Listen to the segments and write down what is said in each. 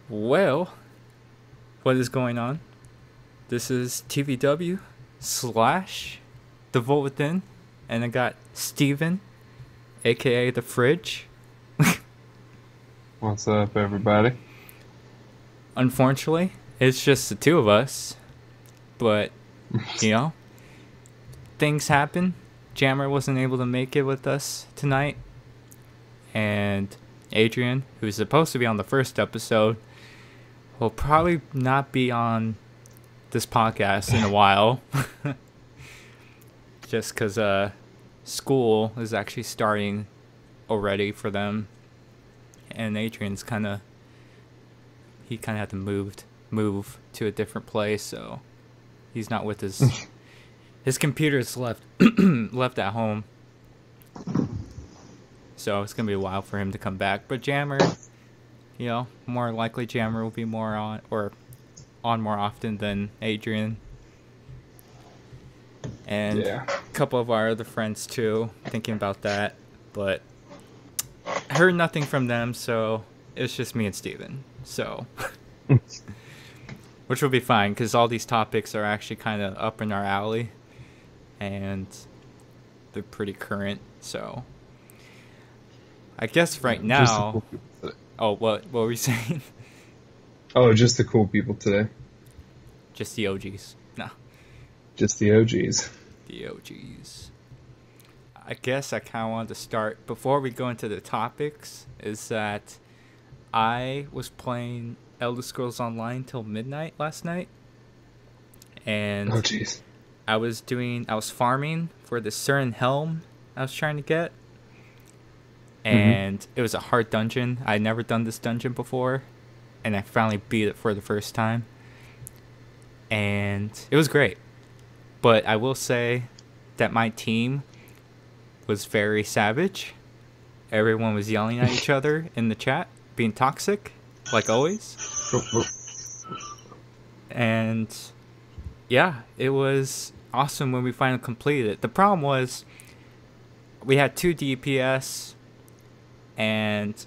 Well, what is going on? This is TVW slash TheVoltWithin, and I got Steven, aka The Fridge. What's up, everybody? Unfortunately, it's just the two of us, but, things happen. Jammer wasn't able to make it with us tonight, and Adrian, who's supposed to be on the first episode, will probably not be on this podcast in a while. Just because school is actually starting already for them. And Adrian's kind of had to move to a different place, so he's not with his computer's left left at home. So it's gonna be a while for him to come back. But Jammer, more likely Jammer will be more on more often than Adrian. And a couple of our other friends too, thinking about that. But I heard nothing from them, so it's just me and Steven. So, which will be fine, because all these topics are actually kind of up in our alley. And they're pretty current, so I guess right now... what were you saying? Oh, just the cool people today. Just the OGs. No. Just the OGs. The OGs. I guess I kind of wanted to start, before we go into the topics, is that I was playing Elder Scrolls Online till midnight last night. And oh, jeez. I was farming for the certain helm I was trying to get. And it was a hard dungeon. I'd never done this dungeon before. And I finally beat it for the first time. And it was great. But I will say that my team was very savage. Everyone was yelling at each other in the chat, being toxic, like always. And yeah, it was awesome when we finally completed it. The problem was we had 2 DPS, and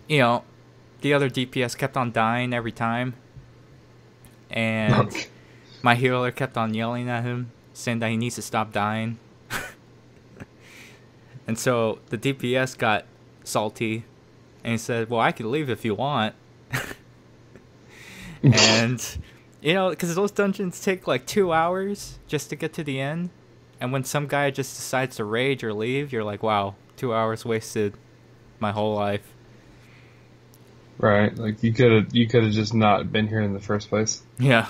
the other DPS kept on dying every time, and my healer kept on yelling at him, saying that he needs to stop dying. And so the DPS got salty, and he said, well, I could leave if you want. And because those dungeons take like 2 hours just to get to the end, and when some guy just decides to rage or leave, you're like, wow, 2 hours wasted my whole life. Right, like you could have just not been here in the first place. Yeah.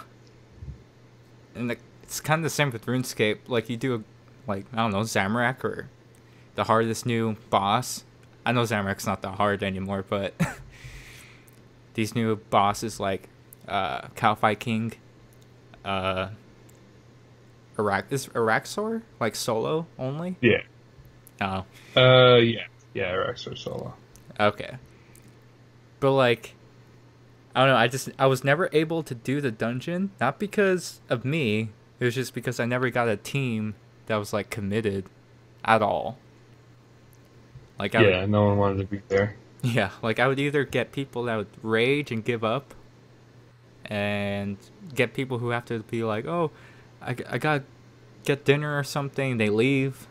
And it's kind of the same with RuneScape. Like you do, I don't know, Zamorak, or the hardest new boss. I know Zamorak's not that hard anymore, but these new bosses like Kalphite King, is Araxor like solo only? Yeah. Oh. Yeah, Araxor solo. Okay. But I don't know, I was never able to do the dungeon, not because of me, it was just because I never got a team that was committed at all. No one wanted to be there. Yeah, I would either get people that would rage and give up, and get people who have to be like, oh, I gotta get dinner or something, they leave.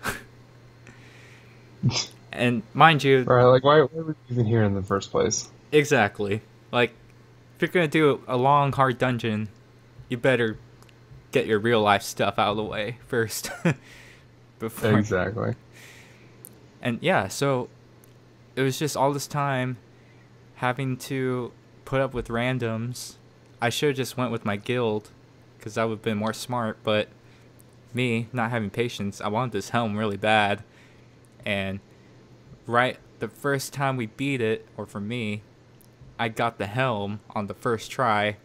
And mind you... Right, why were we even here in the first place? Exactly. If you're gonna do a long, hard dungeon, you better get your real life stuff out of the way first. Before. Exactly. And yeah, so it was just all this time having to put up with randoms. I should have just went with my guild, because that would have been more smart, but me, not having patience, I wanted this helm really bad. And right the first time we beat it, or for me, I got the helm on the first try.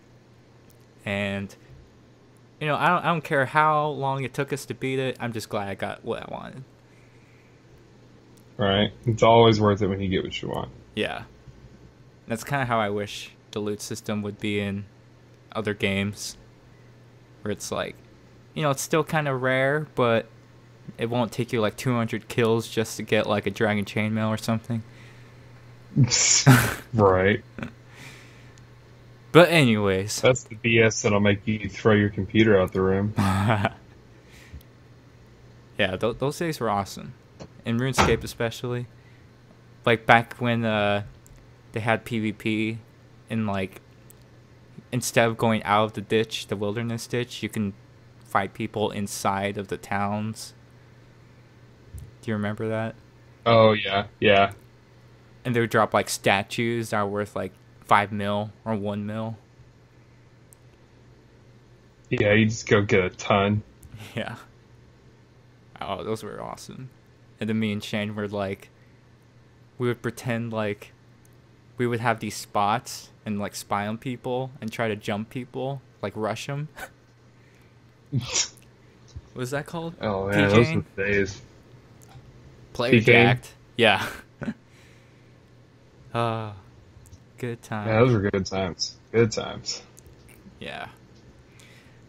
And I don't care how long it took us to beat it, I'm just glad I got what I wanted. Right. It's always worth it when you get what you want. Yeah. That's kind of how I wish the loot system would be in other games, where it's it's still kind of rare, but it won't take you 200 kills just to get a dragon chainmail or something. Right. But anyways. That's the BS that'll make you throw your computer out the room. Yeah, those days were awesome. In RuneScape especially. Like back when they had PvP and like instead of going out of the ditch, the wilderness ditch, you can fight people inside of the towns. Do you remember that? Oh, yeah, yeah. And they would drop like statues that are worth like 5 mil or 1 mil. Yeah, you just go get a ton. Yeah. Oh, those were awesome. And then me and Shane were like, we would pretend like we would have these spots and like spy on people and try to jump people, like rush them. What was that called? Oh, man, those were the days. Player jacked. Yeah. Good times. Yeah, those were good times. Good times. Yeah.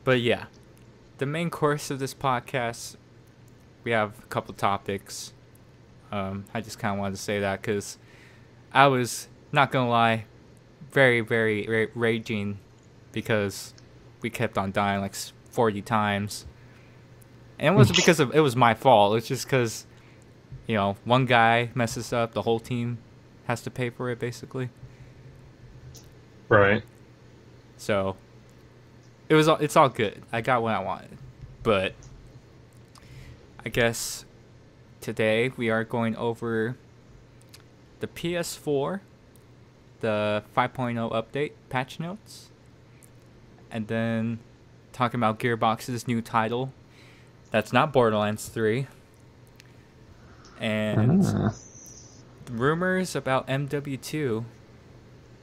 But yeah, the main course of this podcast, we have a couple topics. I just kind of wanted to say that because I was, not going to lie, very, very raging because we kept on dying like 40 times. And it wasn't because it was my fault. It's just because, you know, one guy messes up, the whole team has to pay for it, basically. Right. So it's all good. I got what I wanted. But I guess today we are going over the PS4, the 5.0 update patch notes, and then talking about Gearbox's new title. That's not Borderlands 3. And rumors about MW2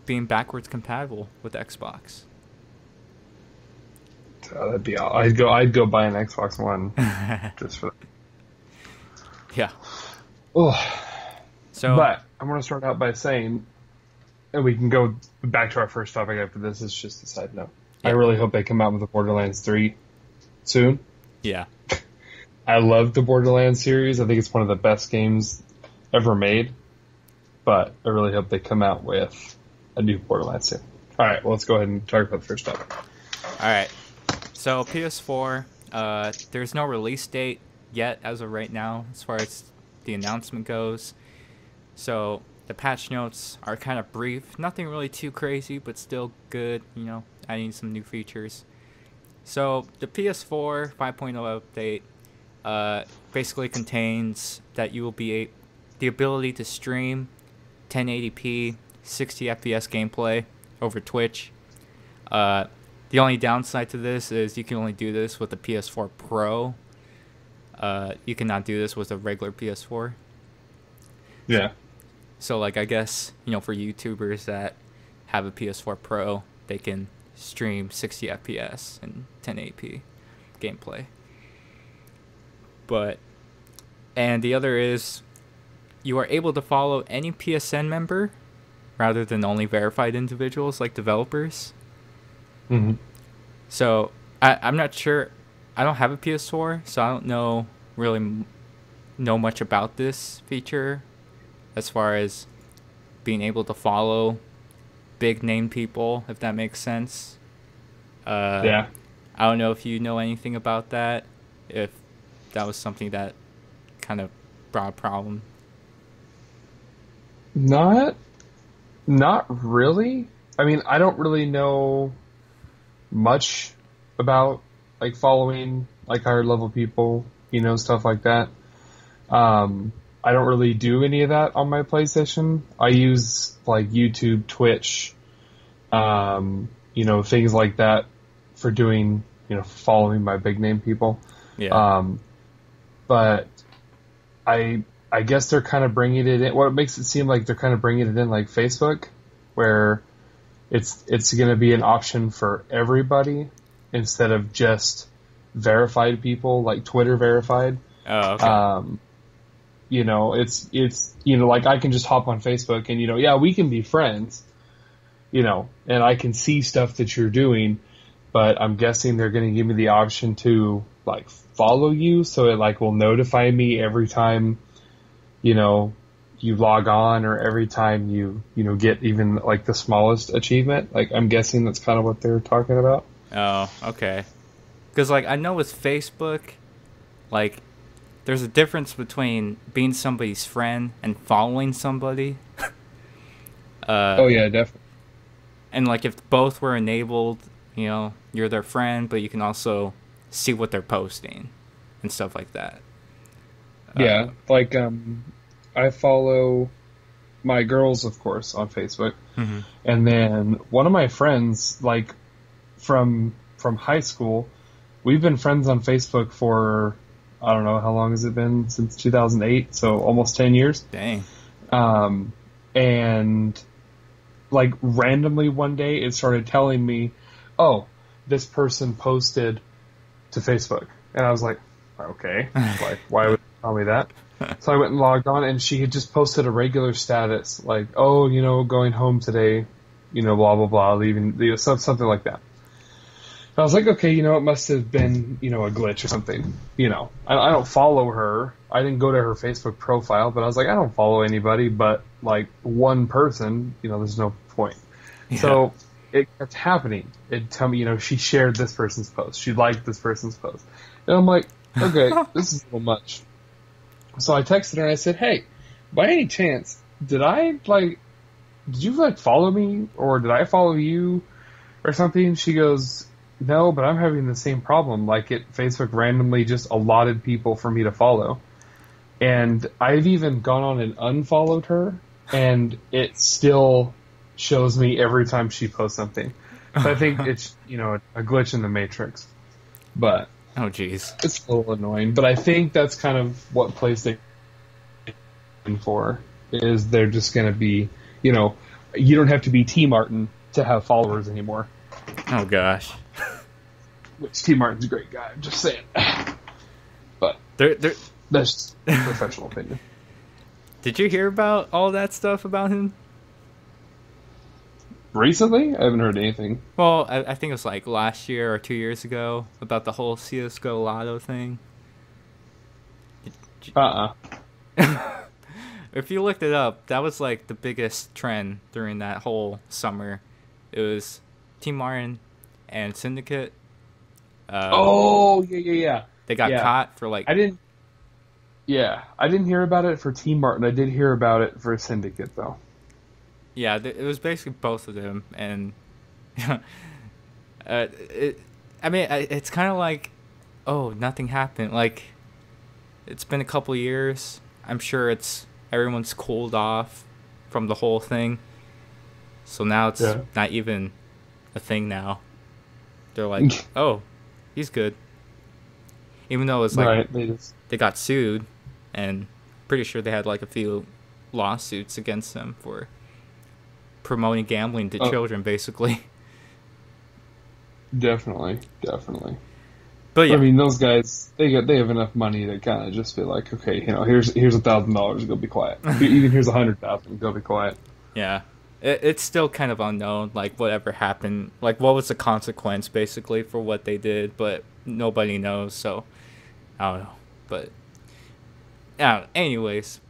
being backwards compatible with Xbox. That'd be all. I'd go buy an Xbox One just for. Yeah. Oh. So, but I'm going to start out by saying, and we can go back to our first topic after this. It's just a side note. Yeah. I really hope they come out with a Borderlands 3 soon. Yeah. I love the Borderlands series. I think it's one of the best games ever made. But I really hope they come out with a new Borderlands soon. All right, well, let's go ahead and talk about the first topic. All right. So PS4, there's no release date yet as of right now as far as the announcement goes. So the patch notes are kind of brief. Nothing really too crazy, but still good, you know, adding some new features. So the PS4 5.0 update basically contains that you will be the ability to stream 1080p 60 FPS gameplay over Twitch. The only downside to this is you can only do this with the PS4 Pro. You cannot do this with a regular PS4. Yeah. So, like, I guess, you know, for YouTubers that have a PS4 Pro, they can stream 60 FPS and 1080p gameplay. And the other is, you are able to follow any PSN member rather than only verified individuals like developers. Mm-hmm. So I'm not sure. I don't have a PS4, so I don't really know much about this feature as far as being able to follow big name people, if that makes sense. Yeah. I don't know if you know anything about that, if that was something that kind of brought a problem. Not really. I mean, I don't really know much about like following like higher level people, you know, stuff like that. I don't really do any of that on my PlayStation. I use like YouTube, Twitch, you know, things like that for doing, you know, following my big name people. Yeah. But I guess they're kind of bringing it in. What makes it seem like they're kind of bringing it in like Facebook, where it's going to be an option for everybody instead of just verified people, like Twitter verified. Oh, okay. You know, it's you know, like I can just hop on Facebook and, you know, yeah, we can be friends, you know, and I can see stuff that you're doing, but I'm guessing they're going to give me the option to like follow you, so it like will notify me every time, you know, you log on or every time you get even like the smallest achievement. Like I'm guessing that's kind of what they're talking about. Oh, okay. Because like I know with Facebook, like there's a difference between being somebody's friend and following somebody. Oh yeah, definitely. And like if both were enabled, you're their friend, but you can also see what they're posting and stuff like that. Yeah, like I follow my girls, of course, on Facebook, Mm-hmm. and then one of my friends, like from high school, we've been friends on Facebook for I don't know how long has it been, since 2008, so almost 10 years. Dang. And like randomly one day it started telling me, oh, this person posted to Facebook. And I was like, okay, like why would you tell me that? So I went and logged on, and she had just posted a regular status like, oh, going home today, blah, blah, blah, leaving, something like that. And I was like, okay, it must have been, a glitch or something. I don't follow her. I didn't go to her Facebook profile, but I was like, I don't follow anybody but like one person, there's no point. Yeah. So it kept happening. It'd tell me, she shared this person's post. She liked this person's post. And I'm like, okay, this is a little much. So I texted her and I said, hey, by any chance, did you follow me, or did I follow you or something? She goes, no, but I'm having the same problem. Like Facebook randomly just allotted people for me to follow. And I've even gone on and unfollowed her, and it still shows me every time she posts something. So I think it's, a glitch in the matrix. But oh, jeez, it's a little annoying. But I think that's kind of what PlayStation for is. They're just going to be, you don't have to be T Martin to have followers anymore. Oh gosh. Which T Martin's a great guy. I'm just saying. But that's just professional opinion. Did you hear about all that stuff about him? Recently? I haven't heard anything. Well, I think it was like last year or 2 years ago about the whole CSGO Lotto thing. If you looked it up, that was like the biggest trend during that whole summer. It was Team Martin and Syndicate. Yeah. They got caught for like... I didn't hear about it for Team Martin. I did hear about it for Syndicate, though. Yeah, it was basically both of them, and it's kind of like, oh, nothing happened. Like, it's been a couple years. I'm sure everyone's cooled off from the whole thing, so now it's not even a thing now. They're like, oh, he's good, even though it's like they got sued, and pretty sure they had like a few lawsuits against them for promoting gambling to children, basically. Definitely. But yeah, I mean, those guys, they have enough money to kind of just be like, okay, here's $1,000, go be quiet. Even here's $100,000, go be quiet. Yeah, it's still kind of unknown, like whatever happened, like what was the consequence basically for what they did, but nobody knows. So I don't know, but yeah. Anyways,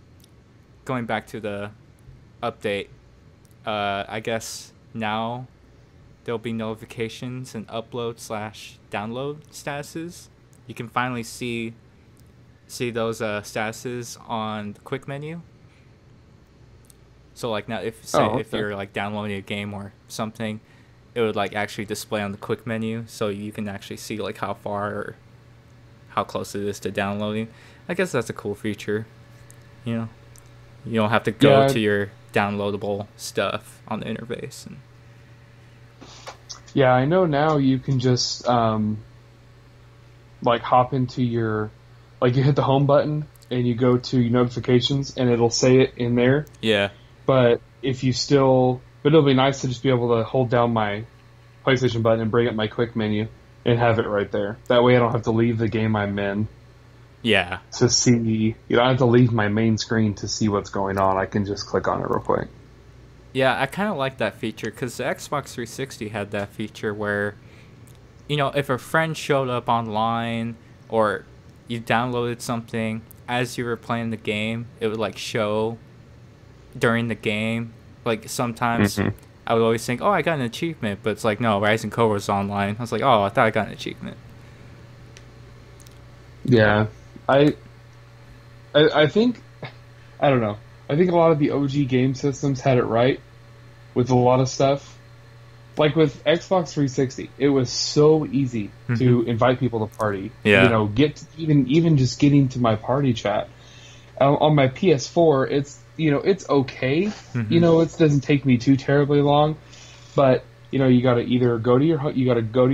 going back to the update. I guess now there'll be notifications and upload/download statuses. You can finally see those statuses on the quick menu. So like now, if you're like downloading a game or something, it would like actually display on the quick menu, so you can actually see like how far or how close it is to downloading. I guess that's a cool feature. You don't have to go to your downloadable stuff on the interface. Yeah, I know now you can just like hop into your, like you hit the home button and you go to your notifications and it'll say it in there. Yeah. But it'll be nice to just be able to hold down my PlayStation button and bring up my quick menu and have it right there. That way I don't have to leave the game I'm in. Yeah. To see, I don't have to leave my main screen to see what's going on. I can just click on it real quick. Yeah, I kind of like that feature because the Xbox 360 had that feature where, if a friend showed up online or you downloaded something as you were playing the game, it would like show during the game. Like sometimes Mm-hmm. I would always think, oh, I got an achievement, but it's like, no, Rising Cobra was online. I was like, oh, I thought I got an achievement. Yeah, I, I think I don't know. I think a lot of the OG game systems had it right with a lot of stuff. Like with Xbox 360, it was so easy to invite people to party. You Yeah. know, even just getting to my party chat. On my PS4, it's okay. It doesn't take me too terribly long, but you got to either go to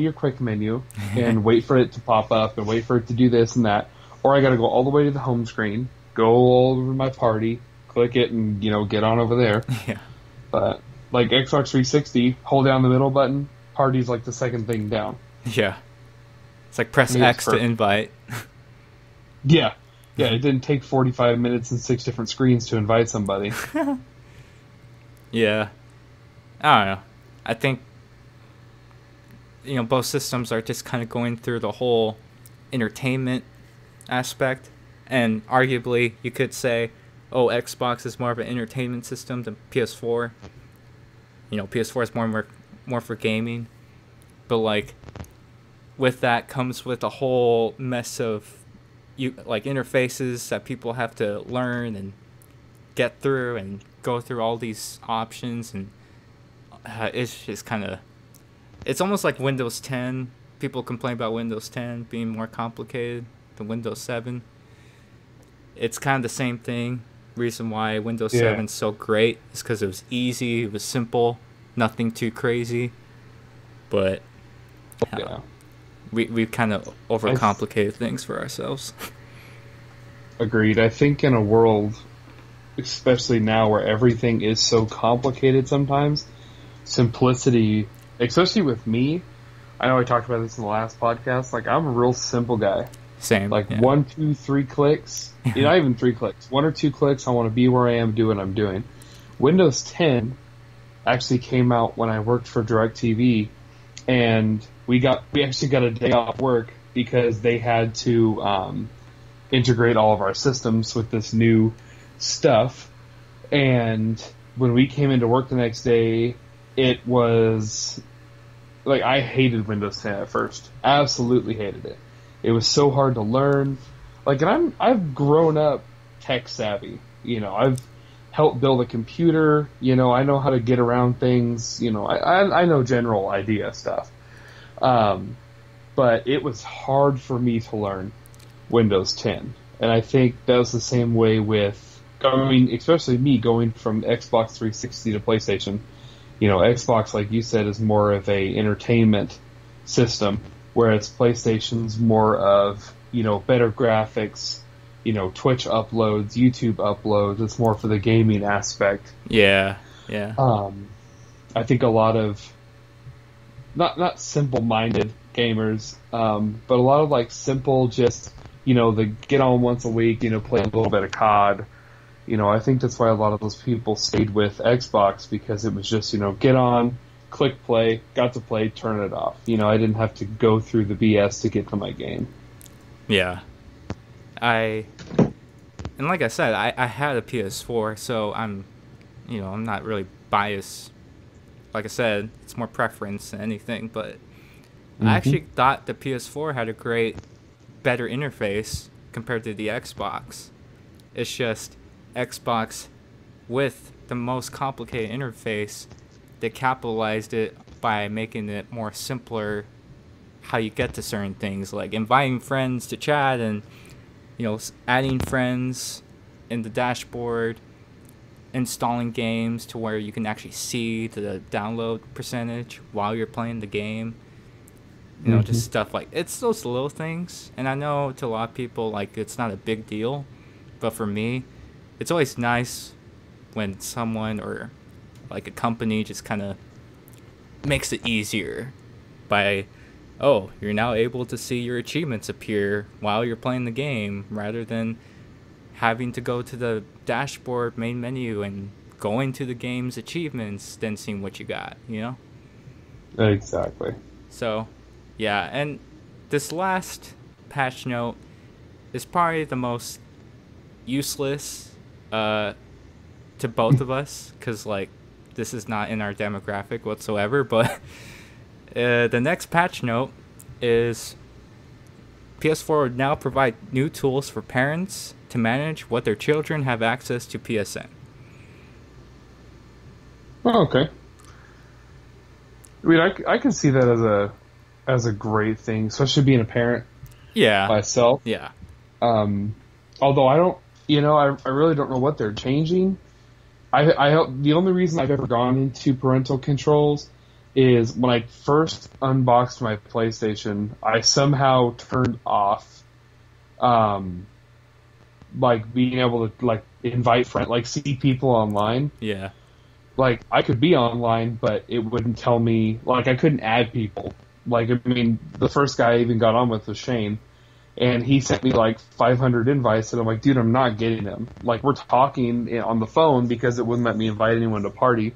your quick menu and wait for it to pop up and wait for it to do this and that, or I got to go all the way to the home screen, go all over my party, click it, and get on over there. Yeah. But like Xbox 360, hold down the middle button, party's like the second thing down. Yeah. It's like press I mean, X to invite. Yeah. Yeah, it didn't take 45 minutes and 6 different screens to invite somebody. Yeah. I don't know. I think both systems are just kind of going through the whole entertainment aspect, and arguably you could say, oh, Xbox is more of an entertainment system than PS4. PS4 is more for gaming, but like with that comes with a whole mess of interfaces that people have to learn and get through and go through all these options, and it's just kind of, it's almost like Windows 10. People complain about Windows 10 being more complicated than Windows 7. It's kind of the same thing. Reason why Windows 7 is so great is because it was easy, it was simple, nothing too crazy. But we've kind of overcomplicated things for ourselves. Agreed. I think in a world, especially now where everything is so complicated sometimes, simplicity, especially with me, I know I talked about this in the last podcast, like I'm a real simple guy. Same. Like 1, 2, 3 clicks. Not even 3 clicks. 1 or 2 clicks, I want to be where I am, do what I'm doing. Windows 10 actually came out when I worked for DirecTV, and we actually got a day off work because they had to integrate all of our systems with this new stuff. And when we came into work the next day, it was like I hated Windows 10 at first. Absolutely hated it. It was so hard to learn. Like, and I've grown up tech savvy. I've helped build a computer. I know how to get around things. I know general idea stuff. But it was hard for me to learn Windows 10. And I think that was the same way with, especially me going from Xbox 360 to PlayStation. Xbox, like you said, is more of a entertainment system, whereas PlayStation's more of, better graphics, Twitch uploads, YouTube uploads. It's more for the gaming aspect. Yeah. I think a lot of not simple-minded gamers, but a lot of like simple, just the get on once a week, play a little bit of COD. I think that's why a lot of those people stayed with Xbox, because it was just get on, click play, got to play, turn it off. I didn't have to go through the BS to get to my game. Yeah. And like I said, I had a PS4, so I'm not really biased. Like I said, it's more preference than anything, but I actually thought the PS4 had a better interface compared to the Xbox. It's just Xbox, with the most complicated interface, they capitalized it by making it more simpler how you get to certain things, like inviting friends to chat and adding friends in the dashboard, installing games to where you can actually see the download percentage while you're playing the game. Just stuff like, it's those little things, and I know to a lot of people like it's not a big deal, but for me it's always nice when someone or like a company just kind of makes it easier by, oh, you're now able to see your achievements appear while you're playing the game, rather than having to go to the dashboard main menu and going to the game's achievements, then seeing what you got, Exactly. So, yeah, and this last patch note is probably the most useless to both of us, because like this is not in our demographic whatsoever. But the next patch note is PS4 would now provide new tools for parents to manage what their children have access to PSN. Oh, okay. I mean, I can see that as a great thing, especially being a parent. Yeah. Myself. Yeah. Although I don't, I really don't know what they're changing. The only reason I've ever gone into parental controls is when I first unboxed my PlayStation, I somehow turned off, like being able to like invite friends, like see people online. Yeah. Like I could be online, but it wouldn't tell me, like I couldn't add people. Like, I mean, the first guy I even got on with was Shane, and he sent me like 500 invites, and I'm like, dude, I'm not getting them. Like, we're talking on the phone because it wouldn't let me invite anyone to party.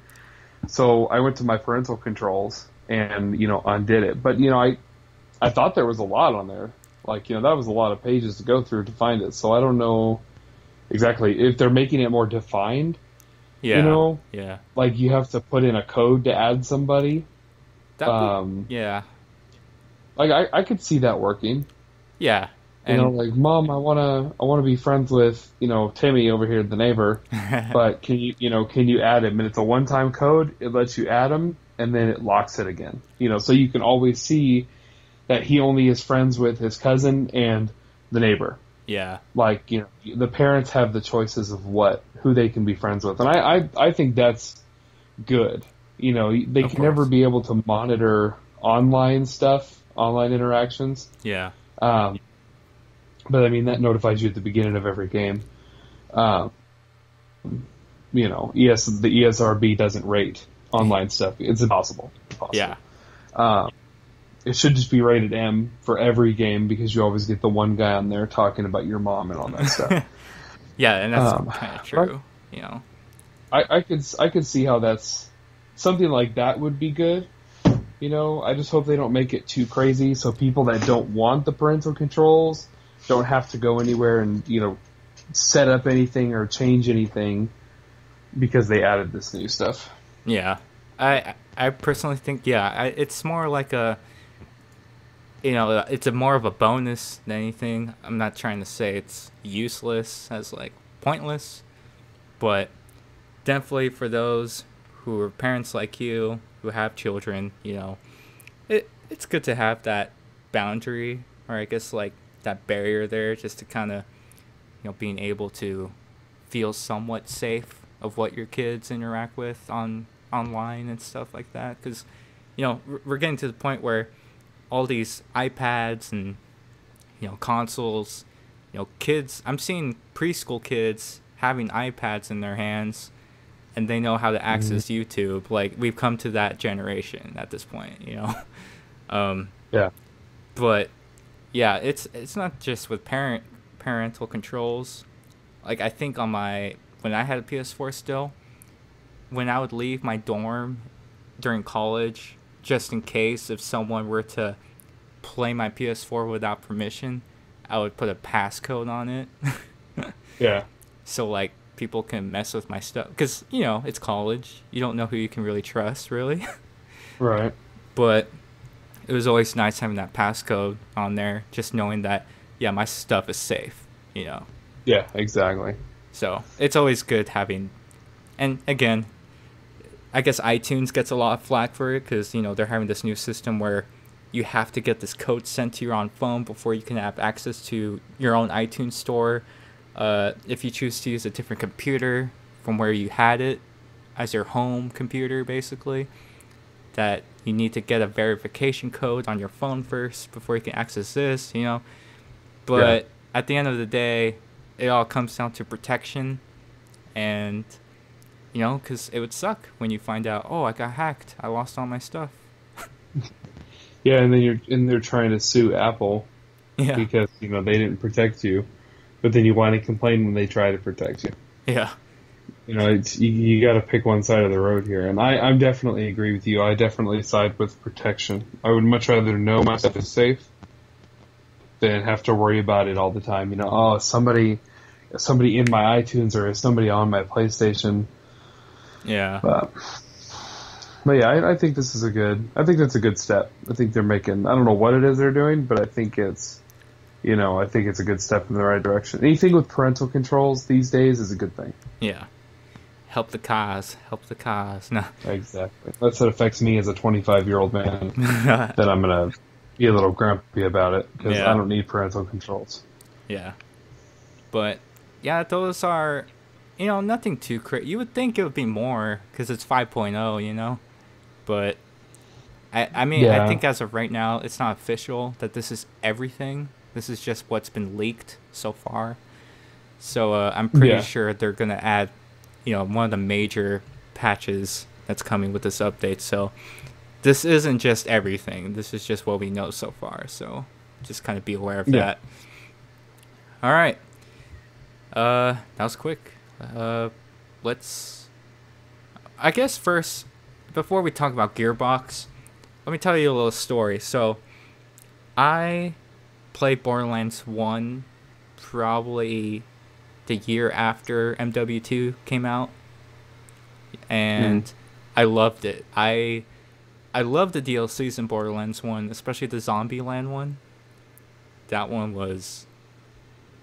So I went to my parental controls and, undid it. But, I thought there was a lot on there. Like, that was a lot of pages to go through to find it. So I don't know exactly if they're making it more defined. Yeah. Yeah. Like you have to put in a code to add somebody. Yeah. Like I could see that working. Yeah. And like, Mom, I wanna be friends with, Timmy over here, the neighbor. But can you add him? And it's a one-time code. It lets you add him, and then it locks it again. So you can always see that he only is friends with his cousin and the neighbor. Yeah. Like, the parents have the choices of who they can be friends with. And I think that's good. They can never be able to monitor online stuff, online interactions. Yeah. But I mean, that notifies you at the beginning of every game. The ESRB doesn't rate online stuff. It's impossible. Yeah. It should just be rated M for every game because you always get the one guy on there talking about your mom and all that stuff. Yeah, and that's kind of true. I could see how that's something like that would be good. I just hope they don't make it too crazy so people that don't want the parental controls don't have to go anywhere and set up anything or change anything because they added this new stuff. Yeah, I personally think it's more like a. It's more of a bonus than anything. I'm not trying to say it's useless as, like, pointless. But definitely for those who are parents like you, who have children, it's good to have that boundary, or I guess, like, that barrier there, just to kind of, being able to feel somewhat safe of what your kids interact with online and stuff like that. Because, we're getting to the point where all these iPads and consoles, kids, I'm seeing preschool kids having iPads in their hands and they know how to access YouTube. Like, we've come to that generation at this point. Yeah. But yeah, it's not just with parental controls. Like, I think when I had a PS4 still, when I would leave my dorm during college, just in case if someone were to play my PS4 without permission, I would put a passcode on it. Yeah. So, like, people can mess with my stuff. Because, it's college. You don't know who you can really trust, really. Right. But it was always nice having that passcode on there, just knowing that, yeah, my stuff is safe, Yeah, exactly. So it's always good having... And, again, I guess iTunes gets a lot of flack for it because, they're having this new system where you have to get this code sent to your own phone before you can have access to your own iTunes store. If you choose to use a different computer from where you had it as your home computer, basically, that you need to get a verification code on your phone first before you can access this, But at the end of the day, it all comes down to protection and... because it would suck when you find out, oh, I got hacked. I lost all my stuff. Yeah, and then they're trying to sue Apple because they didn't protect you, but then you want to complain when they try to protect you. Yeah. You got to pick one side of the road here, and I definitely agree with you. I definitely side with protection. I would much rather know my stuff is safe than have to worry about it all the time. Somebody somebody in my iTunes or as somebody on my PlayStation. Yeah. But yeah, I think this is I think that's a good step. I think they're making, I don't know what it is they're doing, but I think it's, I think it's a good step in the right direction. Anything with parental controls these days is a good thing. Yeah. Help the cause. Help the cause. No. Exactly. That's what affects me as a 25-year-old man. That I'm going to be a little grumpy about it because I don't need parental controls. Yeah. But, yeah, those are, nothing too crazy. You would think it would be more because it's 5.0, But, I mean, I think as of right now, it's not official that this is everything. This is just what's been leaked so far. So, I'm pretty sure they're going to add, one of the major patches that's coming with this update. So, this isn't just everything. This is just what we know so far. So, just kind of be aware of that. All right. That was quick. Let's... I guess first, before we talk about Gearbox, let me tell you a little story. So, I played Borderlands 1 probably the year after MW2 came out. And I loved it. I loved the DLCs in Borderlands 1, especially the Zombieland one. That one was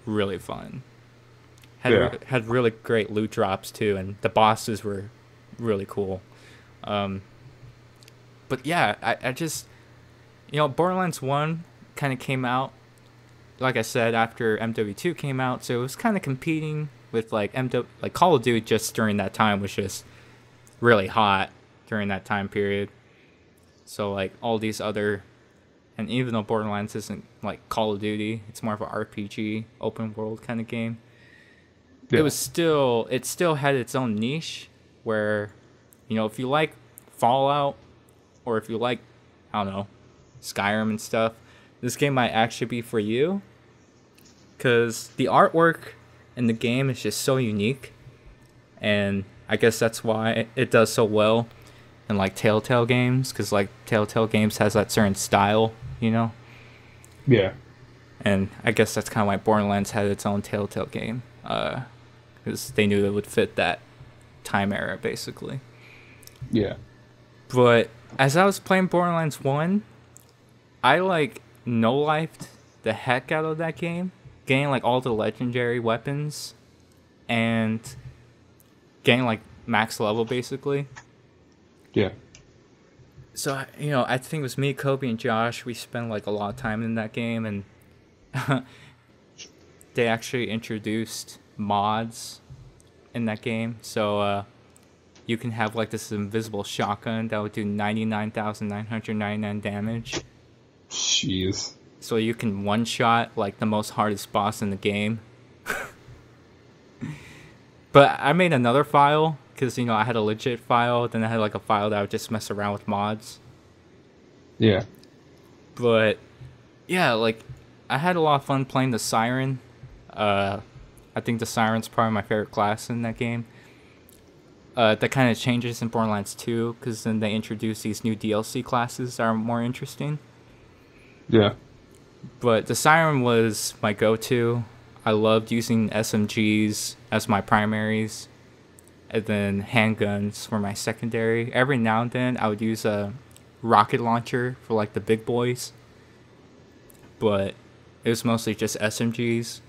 really fun. Had really great loot drops too, and the bosses were really cool. But yeah, I just, Borderlands 1 kind of came out, like I said, after MW2 came out, so it was kind of competing with like Call of Duty just during that time was just really hot during that time period. So like all these other, and even though Borderlands isn't like Call of Duty, it's more of an RPG, open world kind of game. Yeah. It still had its own niche where, if you like Fallout or if you like, I don't know, Skyrim and stuff, this game might actually be for you. Because the artwork in the game is just so unique. And I guess that's why it does so well in like Telltale games. Because like Telltale games has that certain style, Yeah. And I guess that's kind of why Borderlands had its own Telltale game. Because they knew it would fit that time era, basically. Yeah. But as I was playing Borderlands 1, I like no-lifed the heck out of that game. Getting like all the legendary weapons and getting like max level, basically. Yeah. So, I think it was me, Kobe, and Josh. We spent like a lot of time in that game, and they actually introduced mods in that game. So you can have like this invisible shotgun that would do 99,999 damage. Jeez. So you can one-shot like the most hardest boss in the game. But I made another file because, I had a legit file. Then I had like a file that I would just mess around with mods. Yeah. But yeah, like I had a lot of fun playing the Siren. I think the Siren's probably my favorite class in that game. That kind of changes in Borderlands 2 because then they introduce these new DLC classes that are more interesting. Yeah. But the Siren was my go-to. I loved using SMGs as my primaries, and then handguns for my secondary. Every now and then, I would use a rocket launcher for like the big boys, but it was mostly just SMGs.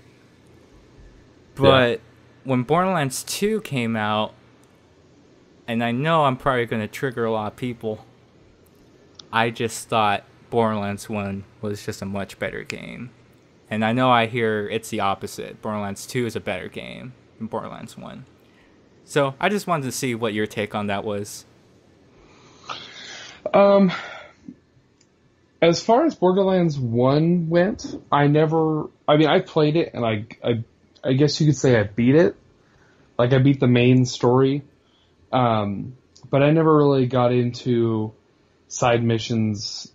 But when Borderlands 2 came out, and I know I'm probably going to trigger a lot of people, I just thought Borderlands 1 was just a much better game. And I know I hear it's the opposite. Borderlands 2 is a better game than Borderlands 1. So I just wanted to see what your take on that was. As far as Borderlands 1 went, I played it and I guess you could say I beat it. Like I beat the main story. But I never really got into side missions,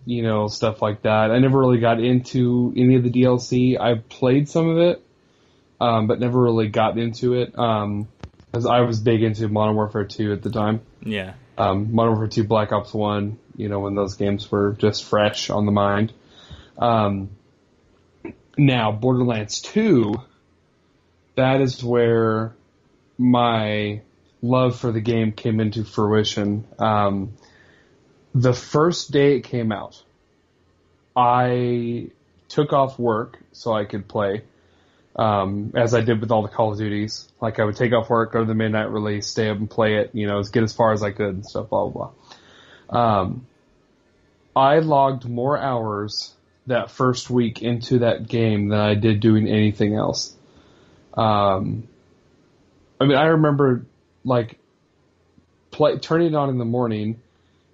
stuff like that. I never really got into any of the DLC. I played some of it, but never really got into it, as I was big into Modern Warfare 2 at the time. Yeah. Modern Warfare 2, Black Ops 1, when those games were just fresh on the mind. Now, Borderlands 2, that is where my love for the game came into fruition. The first day it came out, I took off work so I could play, as I did with all the Call of Duties. Like, I would take off work, go to the midnight release, stay up and play it, get as far as I could and stuff, blah, blah, blah. I logged more hours that first week into that game than I did doing anything else. I remember, like, turning it on in the morning,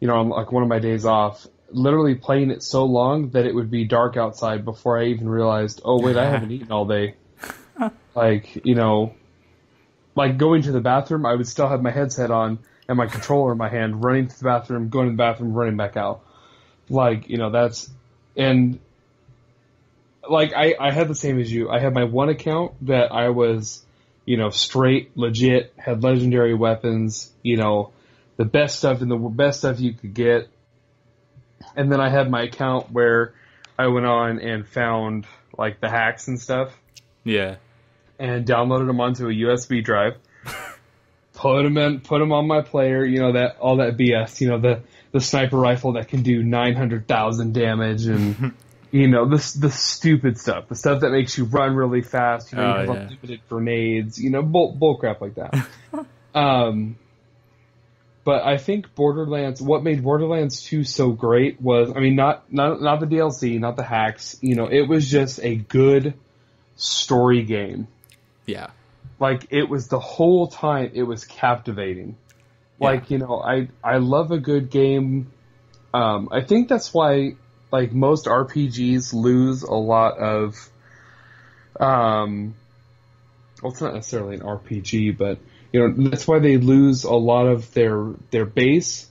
on like one of my days off, literally playing it so long that it would be dark outside before I even realized, oh wait, I haven't eaten all day. Like, like going to the bathroom, I would still have my headset on and my controller in my hand, running to the bathroom, going to the bathroom, running back out. Like, and like I had the same as you. I had my one account that I was, straight, legit, had legendary weapons, the best stuff and the best stuff you could get. And then I had my account where I went on and found like the hacks and stuff. Yeah. And downloaded them onto a USB drive. Put them on my player, all that BS, the sniper rifle that can do 900,000 damage and the stupid stuff, the stuff that makes you run really fast, you have unlimited grenades, bull crap like that. But I think what made Borderlands 2 so great was, not the DLC, not the hacks, it was just a good story game. Yeah. Like, it was the whole time, it was captivating. Like, I love a good game. I think that's why, like, most RPGs lose a lot of, well, it's not necessarily an RPG, but, that's why they lose a lot of their base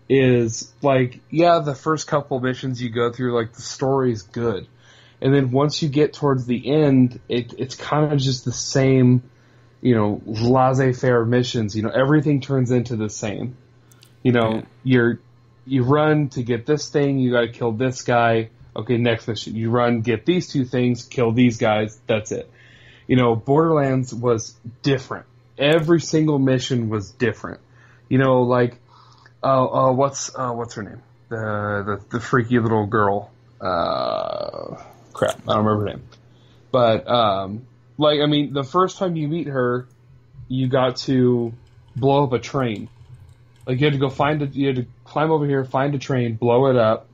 is, like, the first couple missions you go through, like, the story's good. And then once you get towards the end, it's kind of just the same, laissez-faire missions. Everything turns into the same. You run to get this thing, you gotta kill this guy. Okay, next mission. You run, get these two things, kill these guys, that's it. Borderlands was different. Every single mission was different. Like, what's her name? The freaky little girl. Crap, I don't remember her name. But, the first time you meet her, you got to blow up a train. Like, you had to climb over here, find a train, blow it up,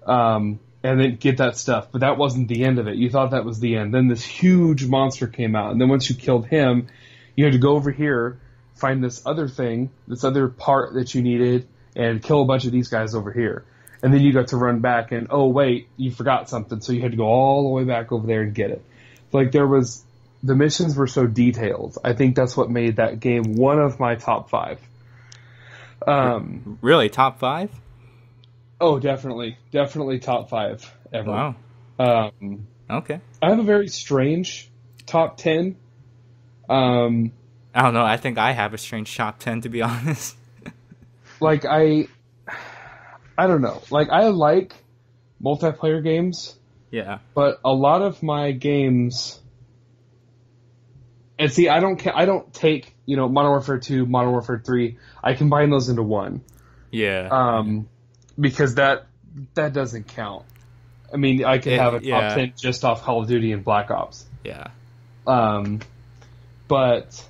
and then get that stuff. But that wasn't the end of it. You thought that was the end. Then this huge monster came out, and then once you killed him, you had to go over here, find this other thing, this other part that you needed, and kill a bunch of these guys over here. And then you got to run back and, oh wait, you forgot something, so you had to go all the way back over there and get it. Like, the missions were so detailed. I think that's what made that game one of my top 5. Really? Top 5? Oh, definitely. Definitely top 5 ever. Wow. Okay. I have a very strange top 10. I don't know. I think I have a strange top 10, to be honest. Like, I don't know. Like, I like multiplayer games. Yeah. But a lot of my games, and see, I don't take, Modern Warfare 2, Modern Warfare 3, I combine those into one. Yeah. Because that doesn't count. I could have a top 10 just off Call of Duty and Black Ops. Yeah. But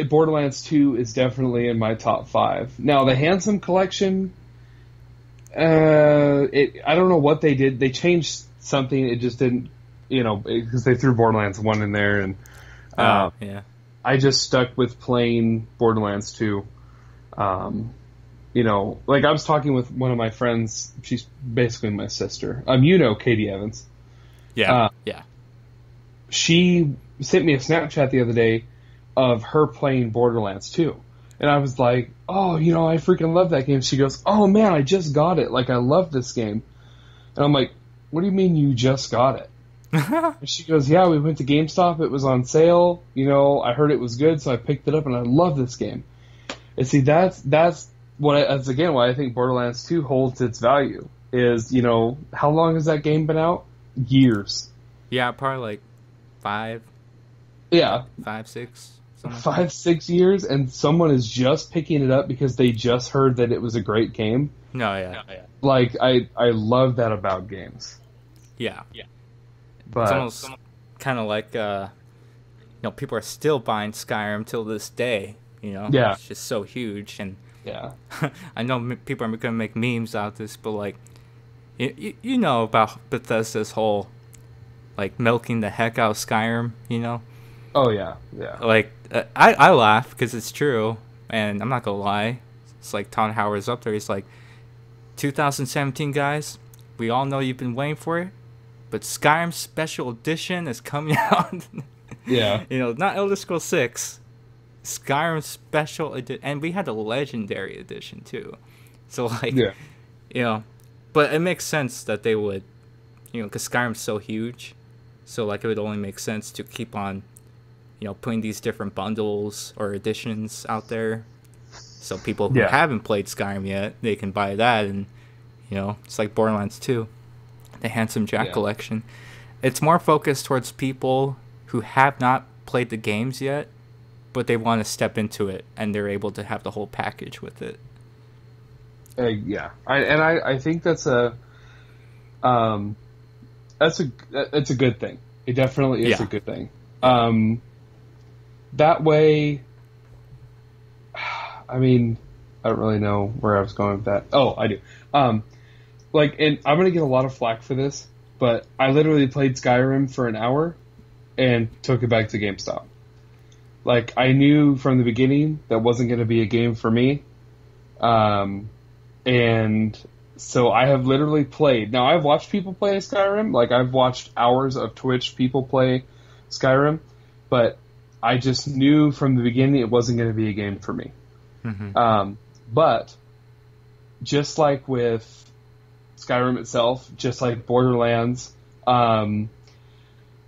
Borderlands 2 is definitely in my top 5. Now, the Handsome Collection, I don't know what they did. They changed something. It just didn't, because they threw Borderlands 1 in there, and yeah. I just stuck with playing Borderlands 2. Like, I was talking with one of my friends. She's basically my sister. Katie Evans. Yeah. Yeah. She sent me a Snapchat the other day of her playing Borderlands 2. And I was like, oh, I freaking love that game. She goes, oh man, I just got it. Like, I love this game. And I'm like, what do you mean you just got it? And she goes, yeah, we went to GameStop. It was on sale. I heard it was good, so I picked it up, and I love this game. And see, that's why I think Borderlands 2 holds its value. Is, how long has that game been out? Years. Yeah, probably like 5. Yeah, 5, 6, something like that. 5, 6 years, and someone is just picking it up because they just heard that it was a great game. No, yeah. Like I love that about games. Yeah. It's But almost kind of like, people are still buying Skyrim till this day. yeah, It's just so huge. And yeah, I know people are going to make memes out of this, but, like, you know about Bethesda's whole, like, milking the heck out of Skyrim. oh yeah, yeah, Like, I laugh because it's true, and I'm not going to lie. It's like Todd Howard's up there. He's like, 2017, guys, we all know you've been waiting for it, but Skyrim Special Edition is coming out. yeah, Not Elder Scrolls 6, Skyrim Special Edition, and we had a Legendary Edition too. So, like, yeah, but it makes sense that they would, because Skyrim's so huge, so, like, it would only make sense to keep on, putting these different bundles or editions out there. So people who haven't played Skyrim yet, they can buy that, and it's like Borderlands 2, the Handsome Jack collection. It's more focused towards people who have not played the games yet, but they want to step into it, and they're able to have the whole package with it. yeah. I think that's a good thing. It definitely is a good thing. That way. I mean, I don't really know where I was going with that. Oh, I do. And I'm gonna get a lot of flack for this, but I literally played Skyrim for an hour and took it back to GameStop. Like, I knew from the beginning that wasn't gonna be a game for me. And so I have literally played. Now, I've watched people play Skyrim. Like, I've watched hours of Twitch people play Skyrim, but I just knew from the beginning it wasn't gonna be a game for me. Mm-hmm. But just like with Skyrim itself, just like Borderlands, Call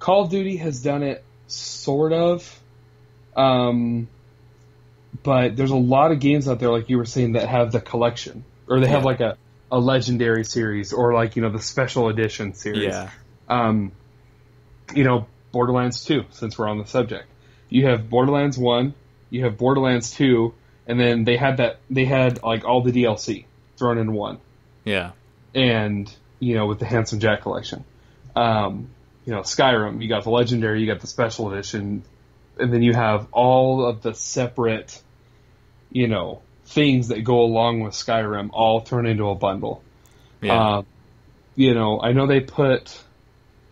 of Duty has done it sort of. But there's a lot of games out there, like you were saying, that have the collection, or they have like a legendary series, or like, the special edition series. Yeah. Borderlands 2, since we're on the subject. You have Borderlands 1, you have Borderlands 2, and then they had like all the DLC thrown in one. Yeah. And, with the Handsome Jack collection. Skyrim, you got the Legendary, you got the Special Edition, and then you have all of the separate, things that go along with Skyrim all thrown into a bundle. Yeah. I know they put,